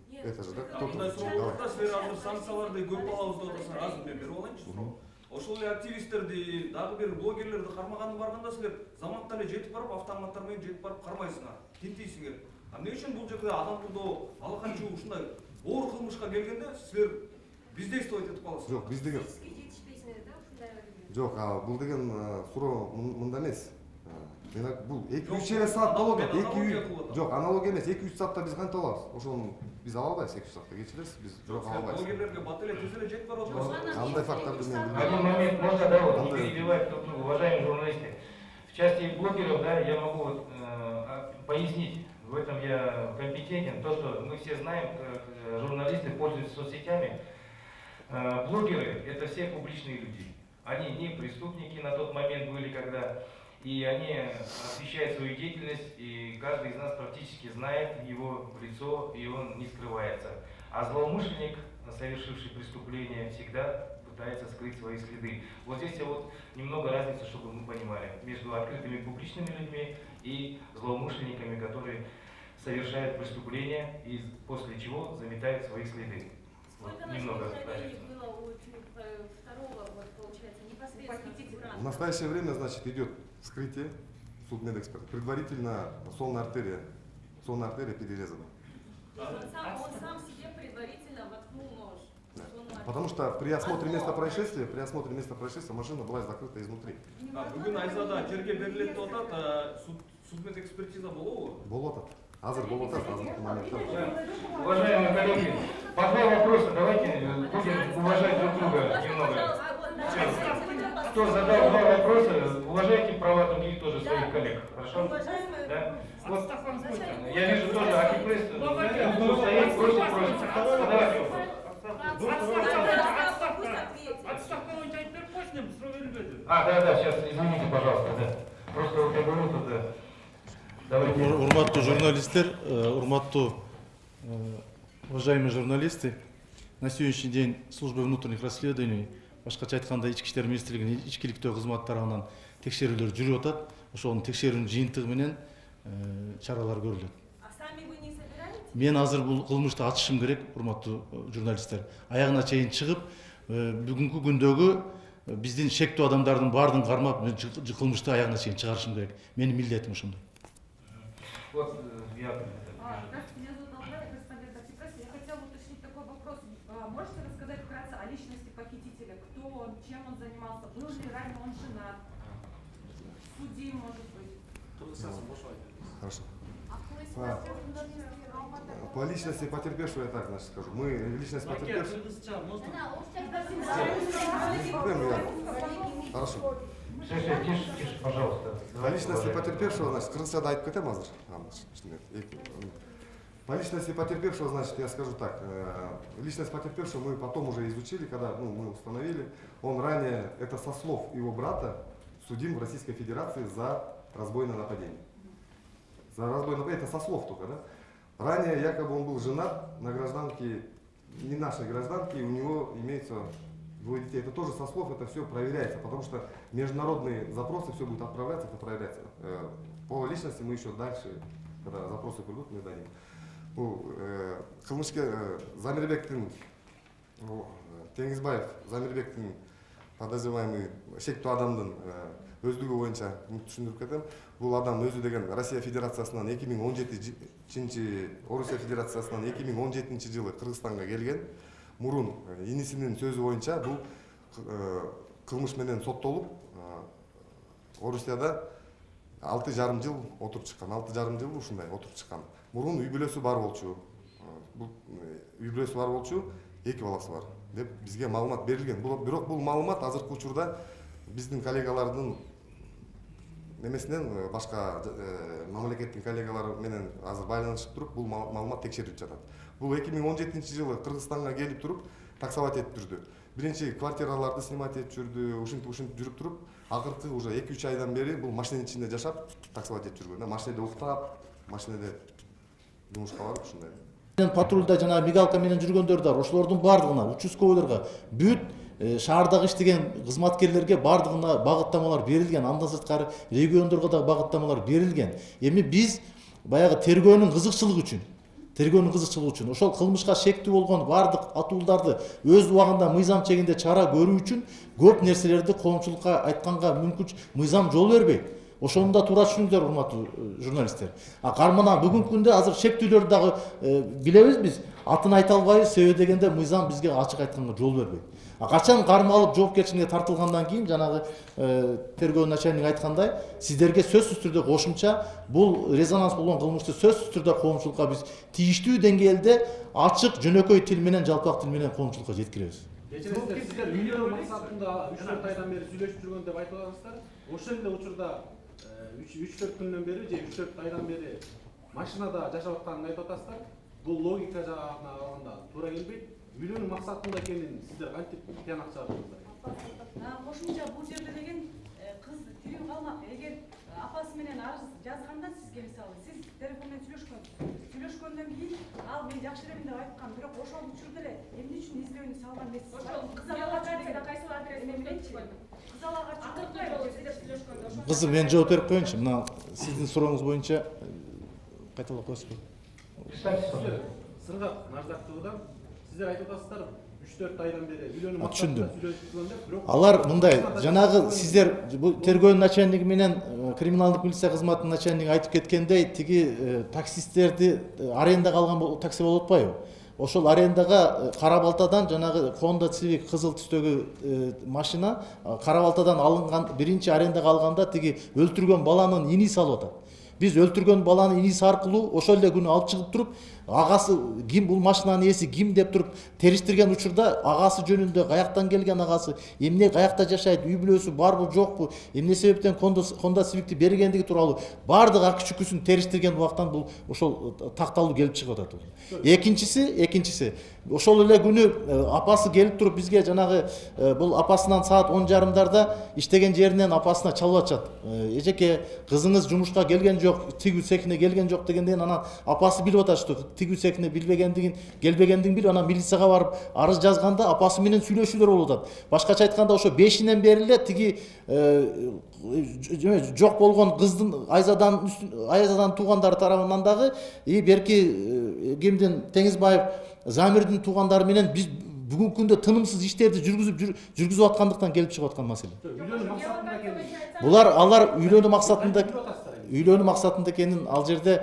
Нет, это же, да, Санкцияларды көп алабыз деп атасың, разум берип алайынчы. ошол эле активисттерди, дагы бир блогерлерди кармаганды барганда силер заматта эле жетип барып, автоматтар менен жетип барып кармайсыңар, тинтийсиңер. Эмне үчүн бул жерде адам кылдоо, алаканча ушундай оор кылмышка келгенде силер бездействовать этип каласыздар? Жок, биз деген жок, бул деген суроо мындай эмес. Демек бул 2-3 саат болот. Жок, аналогия эмес. 2-3 саатта биз кантип алабыз? Ошону биз ала албайбыз 2 саатта. Кечиресиз, биз бирок ала албайбыз. Блогерлерге бат эле тез эле жетип барып атпайсыздар. Кандай факторду мен Один билбейм. момент можно, да, вот, не перебивать друг друга, уважаемые журналисты. В части блогеров, да, я могу вот, пояснить, в этом я компетентен, то, что мы все знаем, как журналисты пользуются соцсетями. Блогеры – это все публичные люди. Они не преступники на тот момент были, когда, и они освещают свою деятельность, и каждый из нас практически знает его лицо, и он не скрывается. А злоумышленник, совершивший преступление, всегда пытается скрыть свои следы. Вот здесь вот немного разницы, чтобы мы понимали, между открытыми публичными людьми и злоумышленниками, которые совершают преступления и после чего заметают свои следы. Вот Сколько немного ночных разницы. было у второго, вот, получается, непосредственно фигуранта? В настоящее время, значит, идет вскрытие, судмедэксперт. Предварительно сонная артерия перерезана. Он сам себе предварительно воткнул нож. Да. Он начал. Потому что при осмотре места происшествия машина была закрыта изнутри. Бүгүн Айзада жерге берилет деп атат, судмед экспертиза болобу? Болот атат. Азыр болот атат, азыркы моментта. Уважаемые коллеги, по два вопроса, давайте будем уважать друг друга немного. Кто задал два вопроса, уважайте права других тоже своих коллег. Хорошо? Да? Вот, я вижу тоже Акипресс, кто стоит, просит. Давайте вопрос. Да, сейчас, извините, пожалуйста, да. Просто вот я говорю тут, давайте. Урматтуу журналисттер, уважаемые журналисты, на сегодняшний день служба внутренних расследований, башкача айтканда ички иштер министрлигинин ичкиликтөө кызмат тарабынан текшерүүлөр жүрүп атат. Ошонун текшерүүнүн жыйынтыгы менен чаралар көрүлөт. А сами вы не собираетесь? Мен азыр бул кылмышты ачышым керек, урматтуу журналисттер. Аягына чейин чыгып, бүгүнкү күндөгү биздин шектүү адамдардын баардыгын кармап, кылмышты аягына чейин чыгарышым керек. Менин милдетим ошондой. Вот я... Здравствуйте, меня зовут Алтая, корреспондент Акипресс. Я хотела уточнить такой вопрос. Можете рассказать вкратце о личности похитителя? Кто он, чем он занимался? Был ли ранее он женат? Судим, может быть? Хорошо. А По личности потерпевшего я так, значит, скажу. Мы личность потерпевшего. Хорошо. Тише, пожалуйста. По личности потерпевшего, значит, Кыргызстанда айтып кетем азыр. По личности потерпевшего, значит, я скажу так. Личность потерпевшего мы потом уже изучили, когда мы установили. Он ранее, это со слов его брата, судим в Российской Федерации за разбойное нападение. За разбойное нападение, это со слов только, да? Ранее якобы он был женат на гражданке, не нашей гражданке, и у него имеется двое детей. Это тоже со слов, это все проверяется, потому что международные запросы, все будет отправляться, это проверяется. По личности мы еще дальше, когда запросы придут, мы дадим. Кылмышкер Замирбектин, Теңизбаев, Замирбектин подозреваемый шектүү адамдын өздүгү боюнча түшүндүрүп кетем. Бул адам өзү деген Россия Федерациясынан 2017 Орусия Федерациясынан 2017 жылы Кыргызстанга келген. Мурун инисинин сөзү боюнча бул кылмыш менен соттолуп Орусияда 6,5 жыл отуруп чыккан. 6,5 жыл ушундай отуруп чыккан. Мурун үй бүлөсү бар болчу. Бул үй бүлөсү бар болчу, 2 баласы бар деп бизге маалымат берилген. Бирок бул маалымат азыркы учурда биздин коллегалардын немесинен башка мамлекеттин коллегалары менен азыр байланышып туруп бул маалымат текшерилип жатат. Бул 2017 жылы Кыргызстанга келип туруп таксовать этип жүрдү. Биринчи квартираларды снимать этип жүрдү, ушинтип жүрүп туруп, акыркы уже 2-3 айдан бери бул машинанын ичинде жашап таксовать этип жүргөн. Машинеде уктап, машинеде жумушка барып ушундай. Патрульда жана мигалка менен жүргөндөр да ошолордун баардыгына, участковыйларга бүт шаардагы иштеген кызматкерлерге баардыгына багыттамалар берилген, андан сырткары региондорго да багыттамалар берилген. Эми биз баягы тергөөнүн кызыкчылыгы үчүн тергөөнүн кызыкчылыгы үчүн ошол кылмышка шектүү болгон баардык атуулдарды өз убагында мыйзам чегинде чара көрүү үчүн көп нерселерди коомчулукка айтканга мүмкүн мыйзам жол бербейт. Ошону да туура түшүнүңүздөр, урматтуу журналисттер. Кармана бүгүнкү күндө азыр шектүүлөрдү дагы билебиз биз. Атын айта албайбыз, себеби дегенде мыйзам бизге ачык айтканга жол бербейт. Качан кармалып жоопкерчиликке тартылгандан кийин жанагы тергөө начальниги айткандай, сиздерге сөзсүз түрдө кошумча бул резонанс болгон кылмышты сөзсүз түрдө коомчулукка биз тийиштүү деңгээлде ачык жөнөкөй тил менен, жалпак тил менен коомчулукка жеткиребиз. Кечиресиздер, сиздер үйлөрү максатында 3-4 айдан бери сүйлөшүп жүргөн деп айтып атасыздар. Ошол эле учурда 3-4 күндөн бери же 3-4 айдан бери машинада жашап атканын айтып атасыздар. Бул логика жагына алганда туура келбейт. Үйлөнүү максатында экенин сиздер кантип тыянак чыгардыңыздар? Кошумча бул жерде деген кыз тирүү калмак. Эгер апасы менен арыз жазганда сизге мисалы сиз телефон менен сүйлөшкөндөн кийин ал мен жакшы элемин деп айткан, бирок ошол учурда эле эмне үчүн издөөнү салган эмессиз? Ошол кыз алага кайсы адрес мененчи? Кыз алага акыркы жолу сиздер сүйлөшкөндө. Кызым, мен жооп берип коеюнчу. Мына сиздин сурооңуз боюнча кайталап коесузбу? Сыргак Наждактуудан сиздер айтып атасыздар 3-4 айдан бери үйлөнүү Түшүндүм. максатында сүйлөшүп жүргөн деп, бирок Алар мындай, жанагы сиздер бул тергөө начальниги менен криминалдык милиция кызматынын начальниги айтып кеткендей, тиги таксисттерди арендага алган такси болуп атпайбы? Ошол арендага Кара Балтадан жанагы Honda Civic кызыл түстөгү машина Кара Балтадан алынган, биринчи арендага алганда тиги өлтүргөн баланын иниси алып атат. Биз өлтүргөн баланын иниси аркылуу ошол эле күнү алып чыгып туруп, агасы ким, бул машинанын ээси ким деп туруп териштирген учурда агасы жөнүндө, каяктан келген агасы, эмне, каякта жашайт, үй бүлөсү барбы жокпу, эмне себептен Honda Civic'ти бергендиги тууралуу баардык акы чүкүсүн териштирген убактан бул ошол такталуу келип чыгып атат. Экинчиси ошол эле күнү апасы келип туруп бизге жанагы бул апасынан саат 10:30 иштеген жеринен апасына чалып атышат. Эжеке, кызыңыз жумушка келген жок, тигүү цехине келген жок дегенден анан апасы билип атышты. Тигүү цехине келбегендигин билип, анан милицияга барып арыз жазганда апасы менен сүйлөшүүлөр болуп атат. Башкача айтканда ошо 5-инен бери эле тиги жок болгон кыздын Айзадан туугандары тарабынан дагы берки кимдин Теңизбаев Замирдин туугандары менен биз бүгүнкү күндө тынымсыз иштерди жүргүзүп аткандыктан келип чыгып аткан маселе. үйлөнүү максатында экенин Алар үйлөнүү максатында экенин ал жерде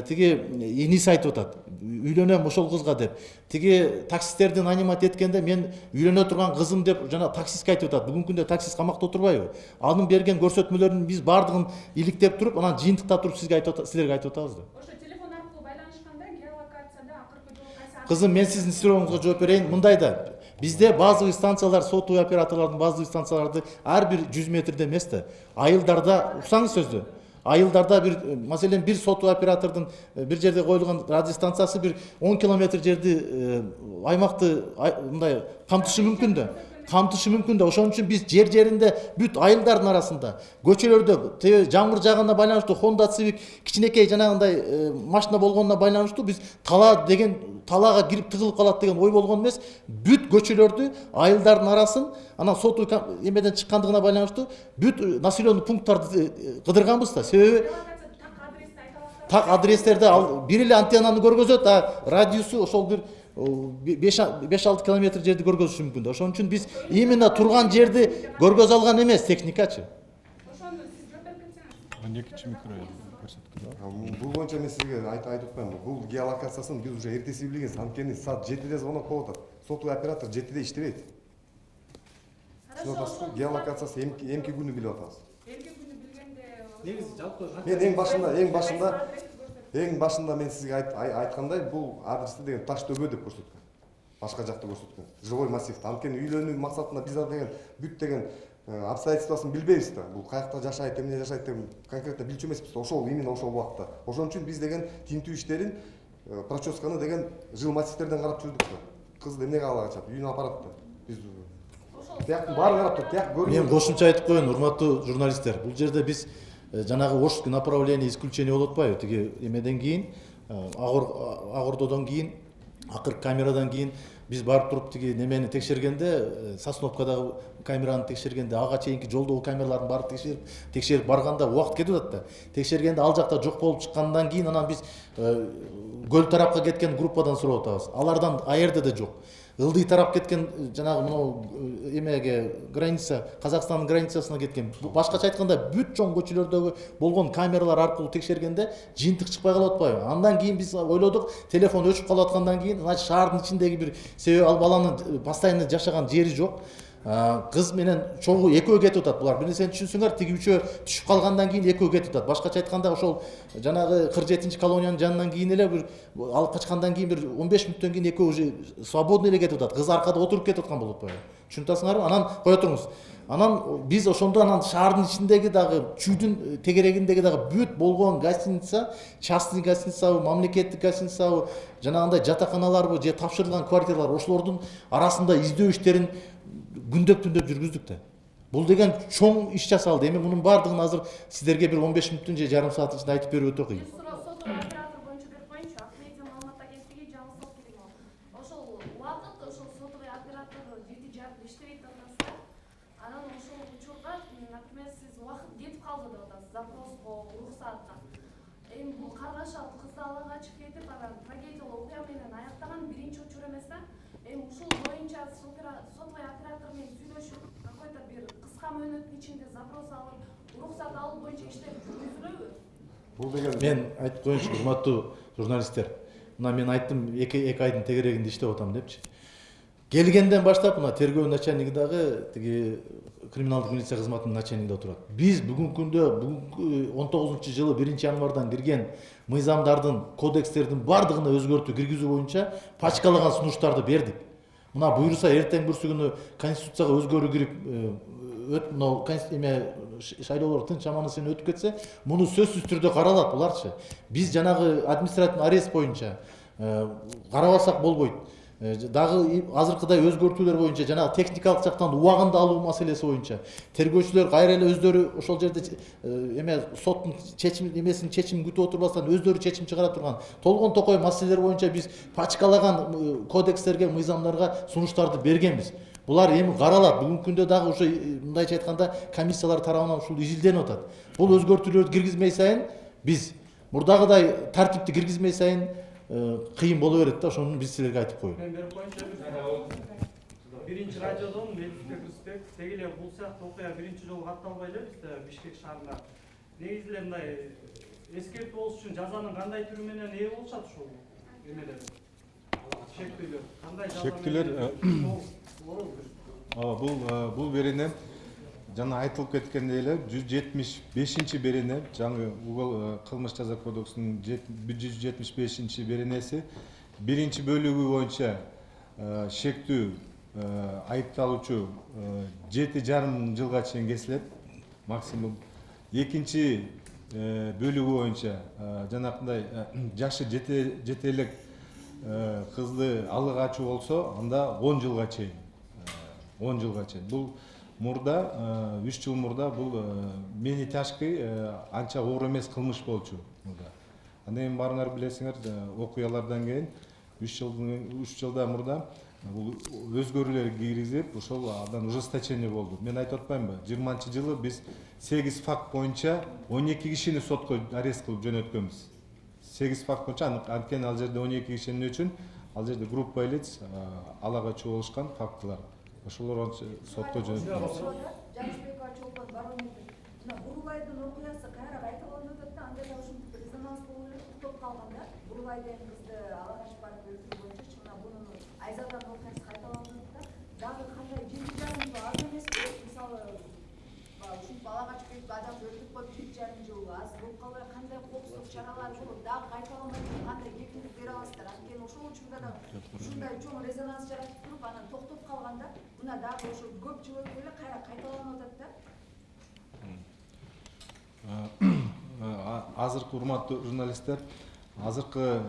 тиги иниси айтып атат. Үйлөнөм ошол кызга деп. Тиги таксисттерди нанимать эткенде мен үйлөнө турган кызым деп жана таксистке айтып атат. Бүгүнкү күндө таксист камакта отурбайбы? Анын берген көрсөтмөлөрүн биз баардыгын иликтеп туруп, анан жыйынтыкта туруп силерге айтып атабыз да. Ошо телефон аркылуу байланышканда геолокацияда акыркы жолу кайсы? Кызым, мен сиздин сурооңузга жооп берейин. Мындай да, бизде базовый станциялар, сотовый операторлордун базовый станцияларды ар бир 100 метрде эмес да, айылдарда, уксаңыз сөздү. Айылдарда маселен бир сотовый оператордун бир жерде коюлган радиостанциясы бир 10 километр жерди аймакты мындай камтышы мүмкүн да. Ошон үчүн биз жеринде бүт айылдардын арасында, көчөлөрдө жамгыр жаагына байланыштуу Honda Civic кичинекей жанагындай машина болгонуна байланыштуу биз талаага кирип тыгылып калат деген ой болгон эмес. Бүт көчөлөрдү, айылдардын арасын, анан соту эмеден чыккандыгына байланыштуу бүт населенный пункттарды кыдырганбыз да. Себеби так адрестерде бир эле антеннаны көргөзөт, радиусу ошол бир 5-6 километр жерди көргөзүшү мүмкүн да. Ошон үчүн биз именно турган жерди көргөзө алган эмес, техникачы. Ошону сиз жооп берип кетсеңиз. Бул боюнча мен сизге айтып атпаймынбы. Бул геолокациясын биз уже эртеси билгенбиз. Анткени саат 7-де звонок болуп атат. Сотовый оператор 7-де иштебейт. Геолокациясы эмки күнү билип атабыз. негизи жалпы Мен эң башында мен сизге айткандай, бул адресте деген Таш-төбө деп көрсөткөн. Башка жакта көрсөткөн. Жилой массив. Анткени үйлөнүү максатында биз деген бүт деген обстоятельствосын билбейбиз да. Бул каякта жашайт, эмне жашайт деп конкретно билчү эмеспиз. Именно ошол убакта. Ошон үчүн биз деген тинтүү иштерин, прочёсканы деген жыл массивтерден карап жүрдүк да. Кызды эмнеге ала качат, үйүнө апарат да. Биз тияктын баарын карап туруп, тияк көрүп. Мен кошумча айтып коеюн, урматтуу журналисттер. Бул жерде биз жанагы Оршский направление исключение болуп атпайбы? Тиги эмеден кийин, Агордодон кийин, акыркы камерадан кийин биз барып туруп тиги немени текшергенде, Сосновкадагы камераны текшергенде, ага чейинки жолдогу камераларын барып текшерип барганда убакыт кетип атат да. Текшергенде ал жакта жок болуп чыккандан кийин анан биз көл тарапка кеткен группадан сурап атабыз. Алардан аерде да жок. Ылдый тарап кеткен жанагы мынау эмеге граница, Казакстандын границасына кеткен. Башкача айтканда бүт чоң көчөлөрдөгү болгон камералар аркылуу текшергенде жыйынтык чыкпай калып атпайбы? Андан кийин биз ойлодук, телефон өчүп калып аткандан кийин, значит шаардын ичиндеги бир себеби ал баланын постоянно жашаган жери жок. Кыз менен чогуу экөө кетип атат. Булар бир нерсени түшүнсөңөр, тиги үчөө түшүп калгандан кийин экөө кетип атат. Башкача айтканда ошол жанагы 47-чи колониянын жанынан кийин эле бир алып качкандан кийин бир 15 мүнөттөн кийин экөө уже свободно эле кетип атат. Кыз аркада отуруп кетип аткан болуп атпайбы? Түшүнүп атасыңарбы? Анан кое туруңуз. Анан биз ошондо анан шаардын ичиндеги дагы чүйдүн тегерегиндеги дагы бүт болгон гостиница, частный гостиницабы, мамлекеттик гостиницабы, жанагындай жатаканаларбы же тапшырылган квартиралар, ошолордун арасында издөө иштерин күндөп түндөп жүргүздүк да. Бул деген чоң иш жасалды. Эми мунун баардыгын азыр сиздерге бир 15 мүнөттүн же жарым саат ичинде айтып берүү өтө кыйын. Оператор боюнча берип коюнчу, ак медиа маалымат агенттиги жаңы сот керек. Ошол убакыт ошол сотовый оператор 7:30 иштебейт деп атасыздар. Анан ошол учурда, например, сиз убакыт кетип калды деп атасыз, запроско, уруксатка. Эми бул каргашал кызды ала качып кетип, анан трагедиялуу окуя менен аяктаган биринчи учур эмес да. Эми ушул боюнча сотовый оператор менен сүйлөшүп, какой-то бир кыска мөөнөттүн ичинде запрос алып, уруксат алуу боюнча иштер жүргүзүлөбү? Бул деген Мен айтып коеюнчу, урматтуу журналисттер. Мына мен айттым, 2 айдын тегерегинде иштеп атам депчи. Келгенден баштап мына тергөө начальниги дагы тиги криминалдык милиция кызматынын начальниги да турат. Биз бүгүнкү күндө 19-жылы 1-январдан кирген мыйзамдардын, кодекстердин бардыгына өзгөртүү киргизүү боюнча пачкалаган сунуштарды бердик. Мына буйруса эртең бүрсүгүнү конституцияга өзгөрүү кирип мынау шайлоолор тынч аман эсен өтүп кетсе, муну сөзсүз түрдө каралат буларчы. Биз жанагы административный арест боюнча карабасак болбойт. Дагы азыркыдай өзгөртүүлөр боюнча жанагы техникалык жактан убагында алуу маселеси боюнча тергөөчүлөр кайра эле өздөрү ошол жерде соттун чечимин күтүп отурбастан өздөрү чечим чыгара турган толгон токой маселелер боюнча биз пачкалаган кодекстерге, мыйзамдарга сунуштарды бергенбиз. Булар эми каралат. Бүгүнкү күндө дагы ушу мындайча айтканда комиссиялар тарабынан ушул изилденип атат. Бул өзгөртүүлөрдү киргизмей сайын биз мурдагыдай тартипти киргизмей сайын кыйын боло берет да, ошону биз силерге айтып коеюн. Мен берип коеюнчу. Биринчи радиодон Медбек Рысбек теги эле бул сыяктуу окуя биринчи жолу катталбай эле бизде Бишкек шаарында. Негизи эле мындай эскертүү болуш үчүн жазанын кандай түрү менен ээ болушат ушул эмелер? Шектүүлөр. Кандай жаза? Шектүүлөр бул берене жана айтылып кеткендей эле 175-чи берене, жаңы кылмыш жаза кодексинин 175-чи беренеси биринчи бөлүгү боюнча шектүү айыпталуучу 7,5 жылга чейин кесилет максимум. Экинчи бөлүгү боюнча жанакындай жашы жете элек кызды ала качуу болсо, анда 10 жылга чейин. 10 жылга чейин. Бул мурда 3 жыл мурда бул менее тяжкий анча оор эмес кылмыш болчу мурда. Андан кийин баарыңар билесиңер, окуялардан кийин 3 жылда мурда бул өзгөрүүлөр киргизип, ошол абдан ужесточение болду. Мен айтып атпаймынбы? 20-жылы биз 8 факт боюнча 12 кишини сотко арест кылып жөнөткөнбүз. 8 факт боюнча, анткени ал жерде 12 киши эмне үчүн? Ал жерде группа лиц ала качуу болушкан фактылар. Ошолор сотко жөнөтүлдү. Бурулайдын окуясы кайра кайталанып атат да, анда да ушинтип резонанс болуп эле токтоп калганда, Бурулайдын кызды ала качып барып өлтүрүү боюнча чынында бунун Айзадан окуясы кайталанып атат да. Дагы кандай 7,5 жыл аз эмеспи? Мисалы, ушинтип ала качып кетип адамды өлтүрүп коюп 7,5 жыл аз болуп калбай, кандай коопсуздук чаралары болуп, дагы кайталамай кандай кепилдик бере аласыздар? Анткени ошол учурда да ушундай чоң резонанс жаратып туруп, анан токтоп калганда, мына дагы ошо көп жыл өтүп эле кайра кайталанып атат да. Азыркы урматтуу журналисттер, азыркы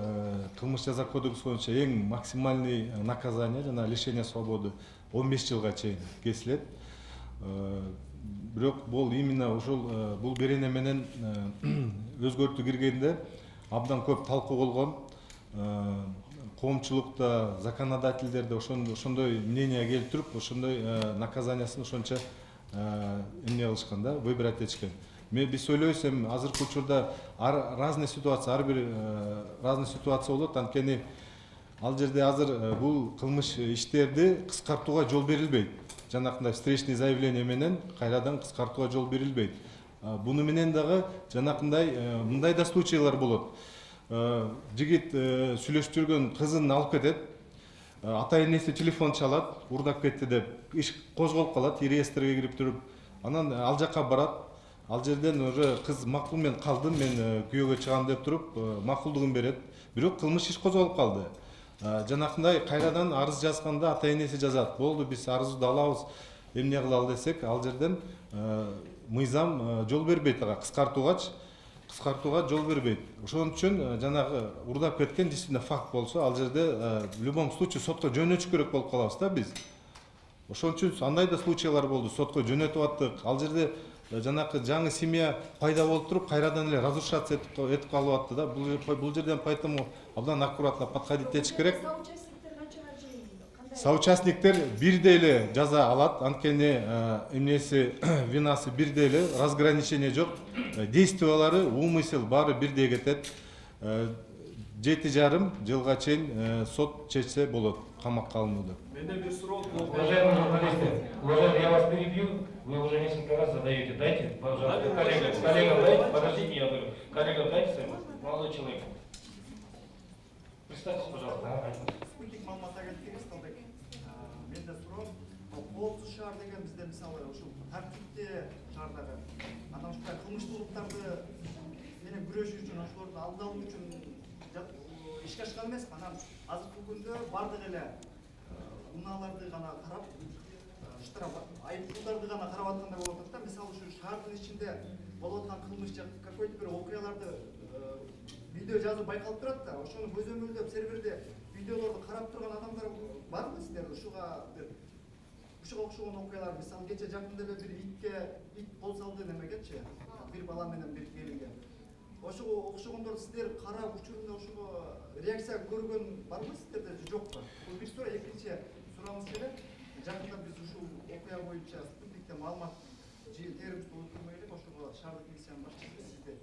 кылмыш жаза кодекси боюнча эң максимальный наказание жана лишение свободы 15 жылга чейин кесилет. Бирок бул именно ушул бул берене менен өзгөртүү киргенде абдан көп талкуу болгон. Коомчулукта, законодательдерде ошондой мнение келтирип, ошондой наказаниясын ошончо эмне кылышкан да, выбирать этишкен. биз ойлойбуз эми азыркы учурда разный ситуация, ар бир разный ситуация болот. Анткени ал жерде азыр бул кылмыш иштерди кыскартууга жол берилбейт. Жанакындай встречный заявление менен кайрадан кыскартууга жол берилбейт. Буну менен дагы жанакындай мындай да случайлар болот. Жигит сүйлөшүп жүргөн кызын алып кетет. Ата энеси телефон чалат, урдап кетти деп иш козголуп калат, реестрге кирип туруп. Анан ал жакка барат. Ал жерден уже кыз макул мен калдым, мен күйөөгө чыгам деп туруп макулдугун берет. Бирок кылмыш иш козголуп калды. Жанакындай кайрадан арыз жазганда ата энеси жазат. Болду, биз арызды алабыз, эмне кылалы десек, ал жерден мыйзам жол бербейт ага, кыскартууга жол бербейт. Ошон үчүн жанагы урдап кеткен действительно факт болсо, ал жерде в любом случае сотко жөнөтүш керек болуп калабыз да биз. Ошон үчүн андай да случайлар болду, сотко жөнөтүп аттык. Ал жерде жанакы жаңы семья пайда болуп туруп, кайрадан эле разрушаться этип калып атты да. Бул жерден поэтому абдан аккуратно подходить этиш керек. Соучастниктер бирдей эле жаза алат, анткени эмнеси винасы бирдей эле, разграничение жок. Действиялары, умысел баары бирдей кетет. 7,5 жылга чейин сот чечсе болот камакка алынууду. Уважаемые журналисты, уважаемые, я вас перебью, вы уже несколько раз задаете. Дайте, пожалуйста, коллегам дайте, подождите, я говорю, коллегам дайте своему, молодой человек. Представьтесь, пожалуйста. Менде суроо, коопсуз шаар деген бизде мисалы ушул тартипте шаардагы анан ушундай кылмыштуулуктарды менен күрөшүү үчүн ошолорду алдын алуу үчүн ишке ашкан эмес. Анан азыркы күндө бардык эле унааларды гана карап, штраф айыппулдарды гана карап аткандай болуп атат да. Мисалы ушу шаардын ичинде болуп аткан кылмыш же какой-то бир окуяларды видео жазып байкалып турат да. Ошону көзөмөлдөп серверде видеолорду карап турган адамдар барбы сиздерде? Ушуга окшогон окуялар, мисалы кече жакында эле бир ит кол салды немегечи, бир бала менен бир келинге. Ошого окшогондор сиздер карап учурунда ошого реакция көргөн барбы сиздерде же жокпу? Бул бир суроо. Экинчи суроомуз эле, жакында биз ушул окуя боюнча спутникте маалымат теримизди олтурмай элек, ошого шаардык милициянын башчысы сизди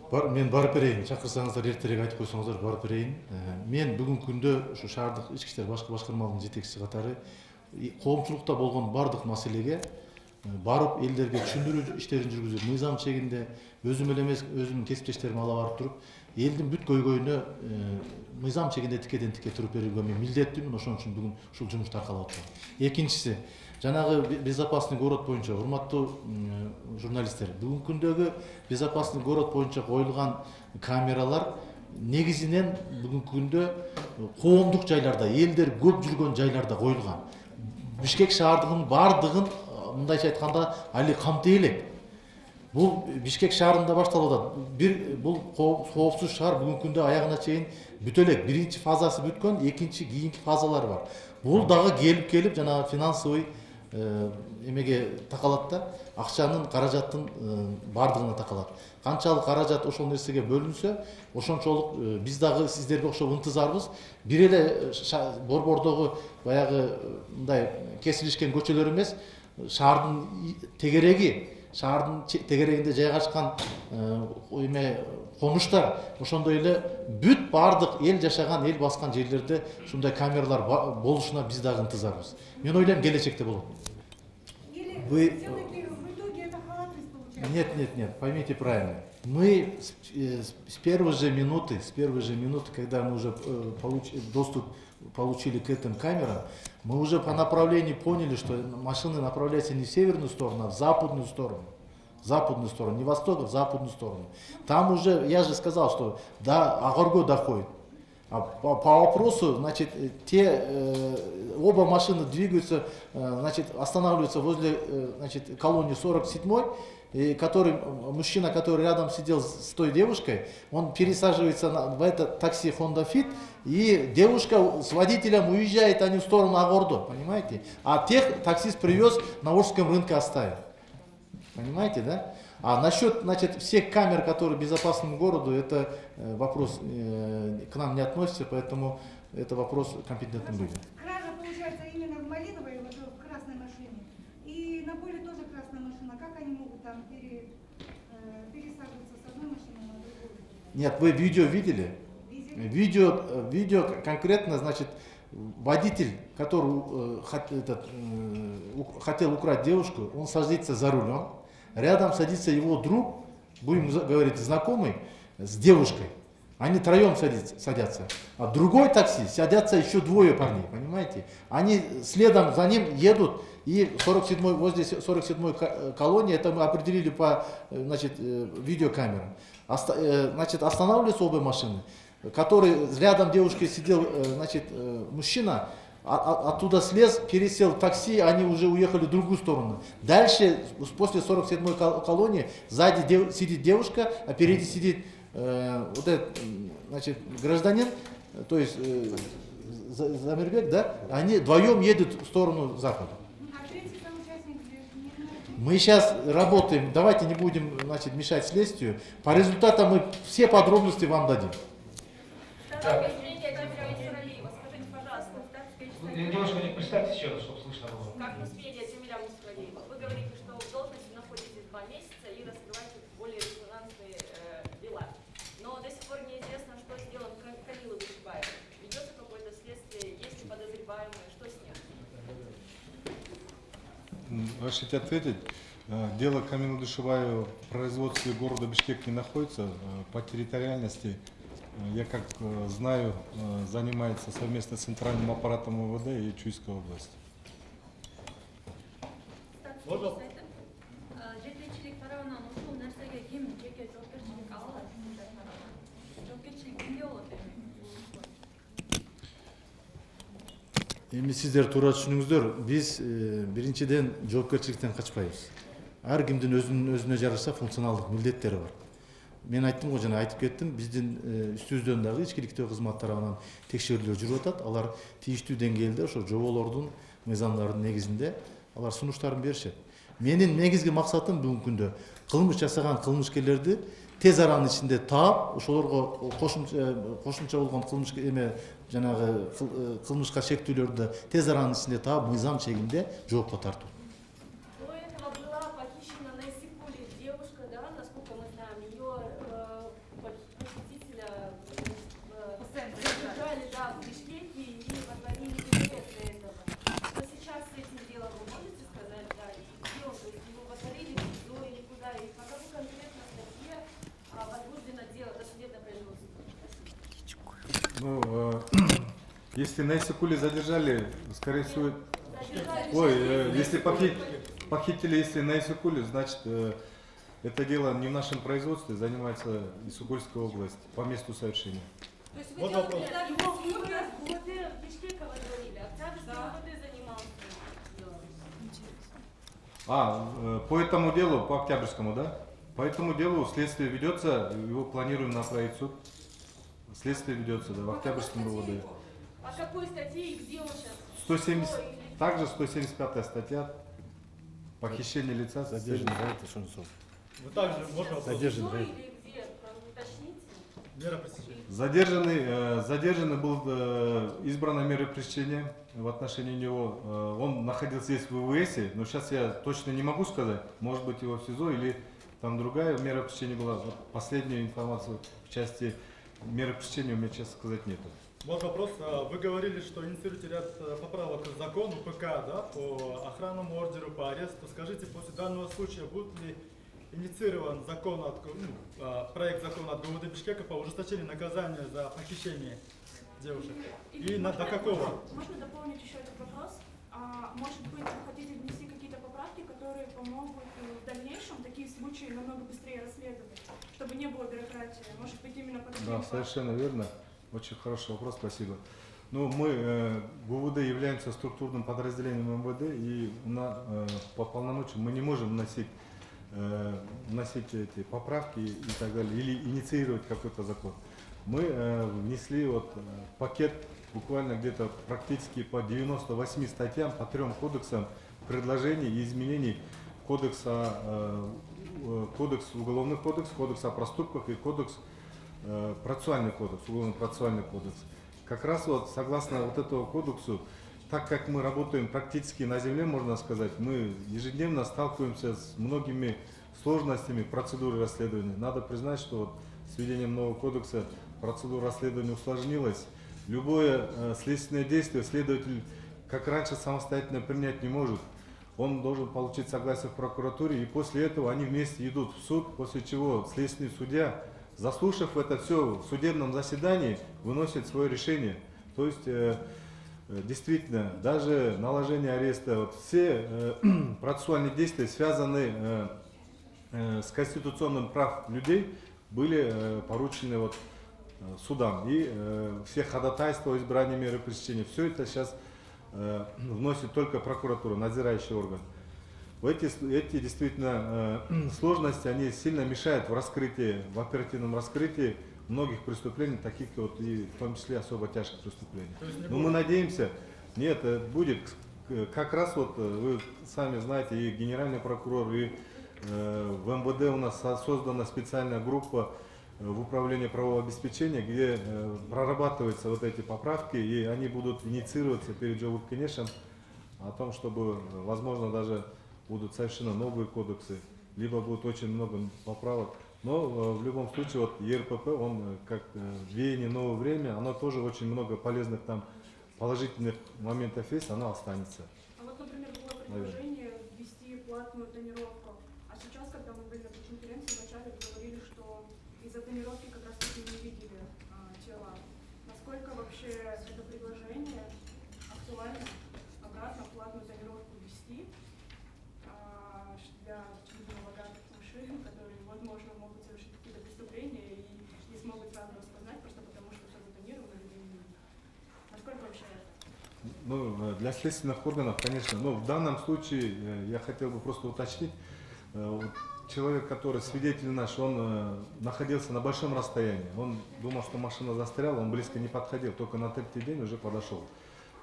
Мен барып берейин, чакырсаңыздар эртерээк айтып койсоңуздар барып берейин. Мен бүгүнкү күндө ушу шаардык ички иштер башкы башкармалыгынын жетекчиси катары коомчулукта болгон бардык маселеге барып элдерге түшүндүрүү иштерин жүргүзүп, мыйзам чегинде өзүм эле эмес, өзүмдүн кесиптештерим ала барып туруп, элдин бүт көйгөйүнө мыйзам чегинде тикеден тикке туруп берүүгө мен милдеттүүмүн. Ошон үчүн бүгүн ушул жумушту аркалап атам. Экинчиси, жанагы безопасный город боюнча урматтуу журналисттер, бүгүнкү күндөгү безопасный город боюнча коюлган камералар негизинен бүгүнкү күндө коомдук жайларда, элдер көп жүргөн жайларда коюлган. Бишкек шаардыгынын бардыгын мындайча айтканда али камтый элек. Бул Бишкек шаарында башталып атат. Бул коопсуз шаар бүгүнкү күндө аягына чейин бүтө элек. Биринчи фазасы бүткөн, экинчи кийинки фазалары бар. Бул дагы келип жанагы финансовый эмеге такалат да, акчанын, каражаттын бардыгына такалат. Канчалык каражат ошол нерсеге бөлүнсө, ошончолук биз дагы сиздерге окшоп ынтызарбыз. Бир эле борбордогу баягы мындай кесилишкен көчөлөр эмес, шаардын тегерегинде жайгашкан конуштар, ошондой эле бүт бардык эл жашаган, эл баскан жерлерде ушундай камералар болушуна биз дагы ынтызарбыз. Мен ойлойм келечекте болот. Нет, поймите правильно. Мы с первой же минуты, когда мы уже доступ получили к этим камерам, мы уже по направлению поняли, что машины направляются не в северную сторону, а в западную сторону. Не восток, а в западную сторону. Там уже, я же сказал, что до Агорго доходит. А по вопросу, значит, оба машины двигаются, значит, останавливаются возле, значит, колонии 47-й, мужчина, который рядом сидел с той девушкой, он пересаживается в это такси Honda Fit, и девушка с водителем уезжает, они в сторону Агордо, понимаете? А тех таксист привез на Волжском рынке оставил. Понимаете, да? А насчет, значит, всех камер, которые к безопасному городу, это вопрос к нам не относится, поэтому это вопрос компетентным людям. Кража получается именно в малиновой, вот в красной машине, и на поле тоже красная там пересаживаться с одной машины на другую. Нет, вы видео видели? Видео конкретно, значит, водитель, который хотел украсть девушку, он садится за рулем, рядом садится его друг, будем говорить, знакомый, с девушкой. Они троем садятся. А в другой такси садятся еще двое парней, понимаете? Они следом за ним едут, и возле 47-й колонии, это мы определили по, значит, видеокамерам. Значит, останавливаются обе машины, который рядом девушки сидел, значит, мужчина, оттуда слез, пересел в такси, они уже уехали в другую сторону. Дальше, после 47-й колонии, сзади сидит девушка, а впереди сидит вот этот, значит, гражданин, то есть Замирбек, да, они вдвоем едут в сторону запада. Мы сейчас работаем, давайте не будем, значит, мешать следствию. По результатам мы все подробности вам дадим. Девушка, представьтесь еще раз, чтобы слышно было. Как Муспедия Джамиля Мусфалиева. Вы говорите, что в должности находитесь 2 месяца и раскрываете более резонансные дела. Но до сих пор неизвестно, что сделано Камилу Душибаеву. Ведется какое-то следствие, есть ли подозреваемые, что с ним? Разрешите ответить. Дело Камилы Душибаева в производстве города Бишкек не находится. По территориальности, я как знаю, занимается совместно с центральным аппаратом МВД и Чуйской области. Эми сиздер туура түшүнүңүздөр, биз биринчиден жоопкерчиликтен качпайбыз. Ар кимдин өзүнө жараша функционалдык милдеттери бар. Мен айттым го жана айтып кеттим, биздин үстүбүздөн дагы ичкиликтөө кызмат тарабынан текшерүүлөр жүрүп атат. Алар тийиштүү деңгээлде ошо жоболордун мыйзамдарынын негизинде алар сунуштарын беришет. Менин негизги максатым бүгүнкү күндө кылмыш жасаган кылмышкерлерди тез аранын ичинде таап, ошолорго кошумча болгон кылмыш эме жанагы кылмышка шектүүлөрдү тез аранын ичинде таап, мыйзам чегинде жоопко тартуу. До этого была похищена на Иссыкуле девушка, да, насколько мы знаем, ее похитителя задержали, да, в Бишкеке и отводили билет для этого. Что сейчас с этим делом вы можете сказать, да, где он, то есть его водворили в СИЗО или куда, и по какой конкретно статье возбуждено дело, досудебное производство? Ну, если на Иссыкуле задержали, скорее всего... если похитили, если на Иссыкуле, значит, это дело не в нашем производстве, занимается Иссыкульская область по месту совершения. То есть вы делали, его в Бишкека водворили, Октябрьский МВД занимался. По этому делу, по Октябрьскому, да? По этому делу следствие ведется, его планируем направить в суд. Следствие ведется, да, в Октябрьском МВД. По какой статье и где он сейчас? также 175 статья. Похищение лица задержанного. Вы также, можно Задержанный. Или где? Уточните. Мера пресечения. Задержанный был избрана мера пресечения в отношении него. Он находился здесь в ВВС, но сейчас я точно не могу сказать. Может быть, его в СИЗО или там другая мера пресечения была. Вот последнюю информацию в части меры пресечения у меня, честно сказать, нету. Вот вопрос. Вы говорили, что инициируете ряд поправок к закону ПК, да, по охранному ордеру, по аресту. Скажите, после данного случая будет ли инициирован проект закона от ГУВД Бишкека по ужесточению наказания за похищение девушек? И до какого? Можно дополнить еще этот вопрос? Может быть, вы хотите внести какие-то поправки, которые помогут в дальнейшем такие случаи намного быстрее расследовать, чтобы не было бюрократии? Может быть, именно по Да, совершенно верно. Очень хороший вопрос, спасибо. Ну, мы, ГУВД, являемся структурным подразделением МВД, и по полномочиям мы не можем вносить эти поправки и так далее, или инициировать какой-то закон. Мы внесли пакет буквально где-то практически по 98 статьям, по 3 кодексам предложений и изменений кодекс уголовный кодекс, кодекс о проступках и кодекс процессуальный кодекс, уголовно-процессуальный кодекс. Как раз согласно этому кодексу, так как мы работаем практически на земле, можно сказать, мы ежедневно сталкиваемся с многими сложностями процедуры расследования. Надо признать, что вот с введением нового кодекса процедура расследования усложнилась. Любое следственное действие следователь, как раньше, самостоятельно принять не может. Он должен получить согласие в прокуратуре, и после этого они вместе идут в суд, после чего следственный судья, заслушав это все в судебном заседании, выносит свое решение. То есть, действительно, даже наложение ареста, вот все процессуальные действия, связанные с конституционным прав людей, были поручены вот судам. И все ходатайства о избрании меры пресечения, все это сейчас вносит только прокуратура, надзирающий орган. Эти действительно сложности, они сильно мешают в раскрытии, в оперативном раскрытии многих преступлений, таких вот и в том числе особо тяжких преступлений. Но мы надеемся, нет, будет как раз вот, вы сами знаете, и генеральный прокурор, и в МВД у нас создана специальная группа в управлении правового обеспечения, где прорабатываются вот эти поправки, и они будут инициироваться перед Жолук Кенешем о том, чтобы, возможно, даже будут совершенно новые кодексы, либо будет очень много поправок. Но в любом случае, вот ЕРПП, он как веяние новое время, оно тоже очень много полезных там положительных моментов есть, оно останется. А вот, например, было предложение ввести платную тонировку. А сейчас, когда мы были на конференции, вначале говорили, что из-за тонировки как раз таки не видели тела. Насколько вообще это предложение актуально обратно платную тонировку ввести для богатых машин, которые, возможно, могут совершить какие-то преступления и не смогут сразу распознать, просто потому что все затонировано или не видно. Насколько вообще это? Ну, для следственных органов, конечно, но в данном случае я хотел бы просто уточнить, человек, который свидетель наш, он находился на большом расстоянии, он думал, что машина застряла, он близко не подходил, только на третий день уже подошел.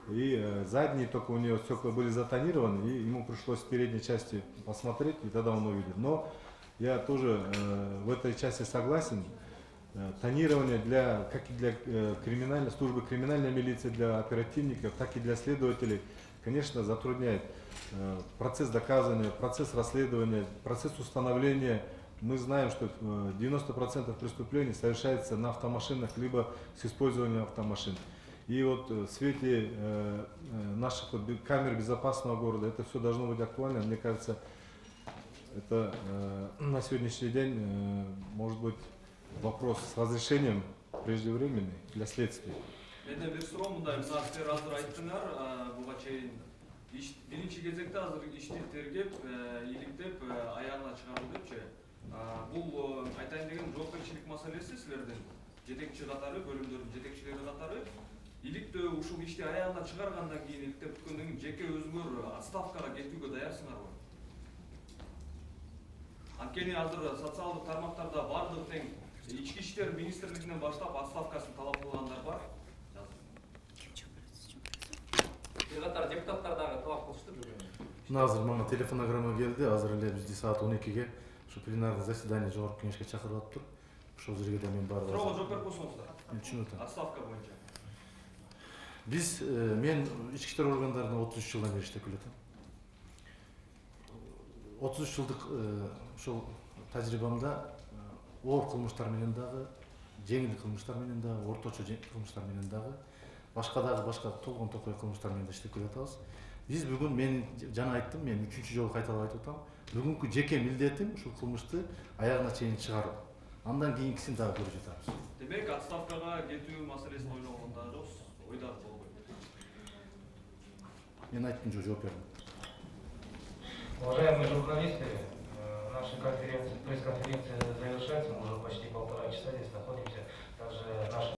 И задние только у него стекла были затонированы, и ему пришлось в передней части посмотреть, и тогда он увидел. Но я тоже в этой части согласен. Тонирование как и для службы криминальной милиции, для оперативников, так и для следователей, конечно, затрудняет процесс доказывания, процесс расследования, процесс установления. Мы знаем, что 90% преступлений совершается на автомашинах, либо с использованием автомашин. И вот в свете наших камер безопасного города это все должно быть актуально. Мне кажется, это на сегодняшний день может быть вопрос с разрешением преждевременный для следствия. Менде бир суроо мындай, мына силер азыр айттыңар, буга чейин биринчи кезекте азыр ишти тергеп, иликтеп, аягына чыгаруу депчи. Бул айтайын деген жоопкерчилик маселеси силердин жетекчи катары, бөлүмдөрдүн жетекчилери катары иликтөө ушул ишти аягына чыгаргандан кийин, иликтеп бүткөндөн кийин жеке өзүңөр отставкага кетүүгө даярсыңарбы? Анткени азыр социалдык тармактарда бардык тең ички иштер министрлигинен баштап отставкасын талап кылгандар бар. Бир катар депутаттар дагы талап кылышты бүгүн. Азыр мага телефонограмма келди, азыр эле бизде саат 12-ге ушу пленарный заседание Жогорку Кеңешке чакырып атыптыр. Ошол жерге да мен барып. Суроого жооп берип койсоңуздар. Түшүнүп атам. Отставка боюнча. Биз мен ички иштер органдарына 33 жылдан бери иштеп келатам. 33 жылдык ошол тажрыйбамда оор кылмыштар менен дагы, жеңил кылмыштар менен дагы, орточо кылмыштар менен дагы, башка толгон токой кылмыштар менен да иштеп келатабыз. Биз бүгүн, мен жана айттым, мен 3-чү жолу кайталап айтып атам, бүгүнкү жеке милдетим ушул кылмышты аягына чейин чыгаруу. Андан кийинкисин дагы көрүп жатабыз. Демек, отставкага кетүү маселесин ойлогондо жоксуз, ойдор болбойт. Мен айттым, жооп бердим. Уважаемые журналисты, наша пресс-конференция завершается, мы уже почти 1,5 часа здесь находимся. Также наши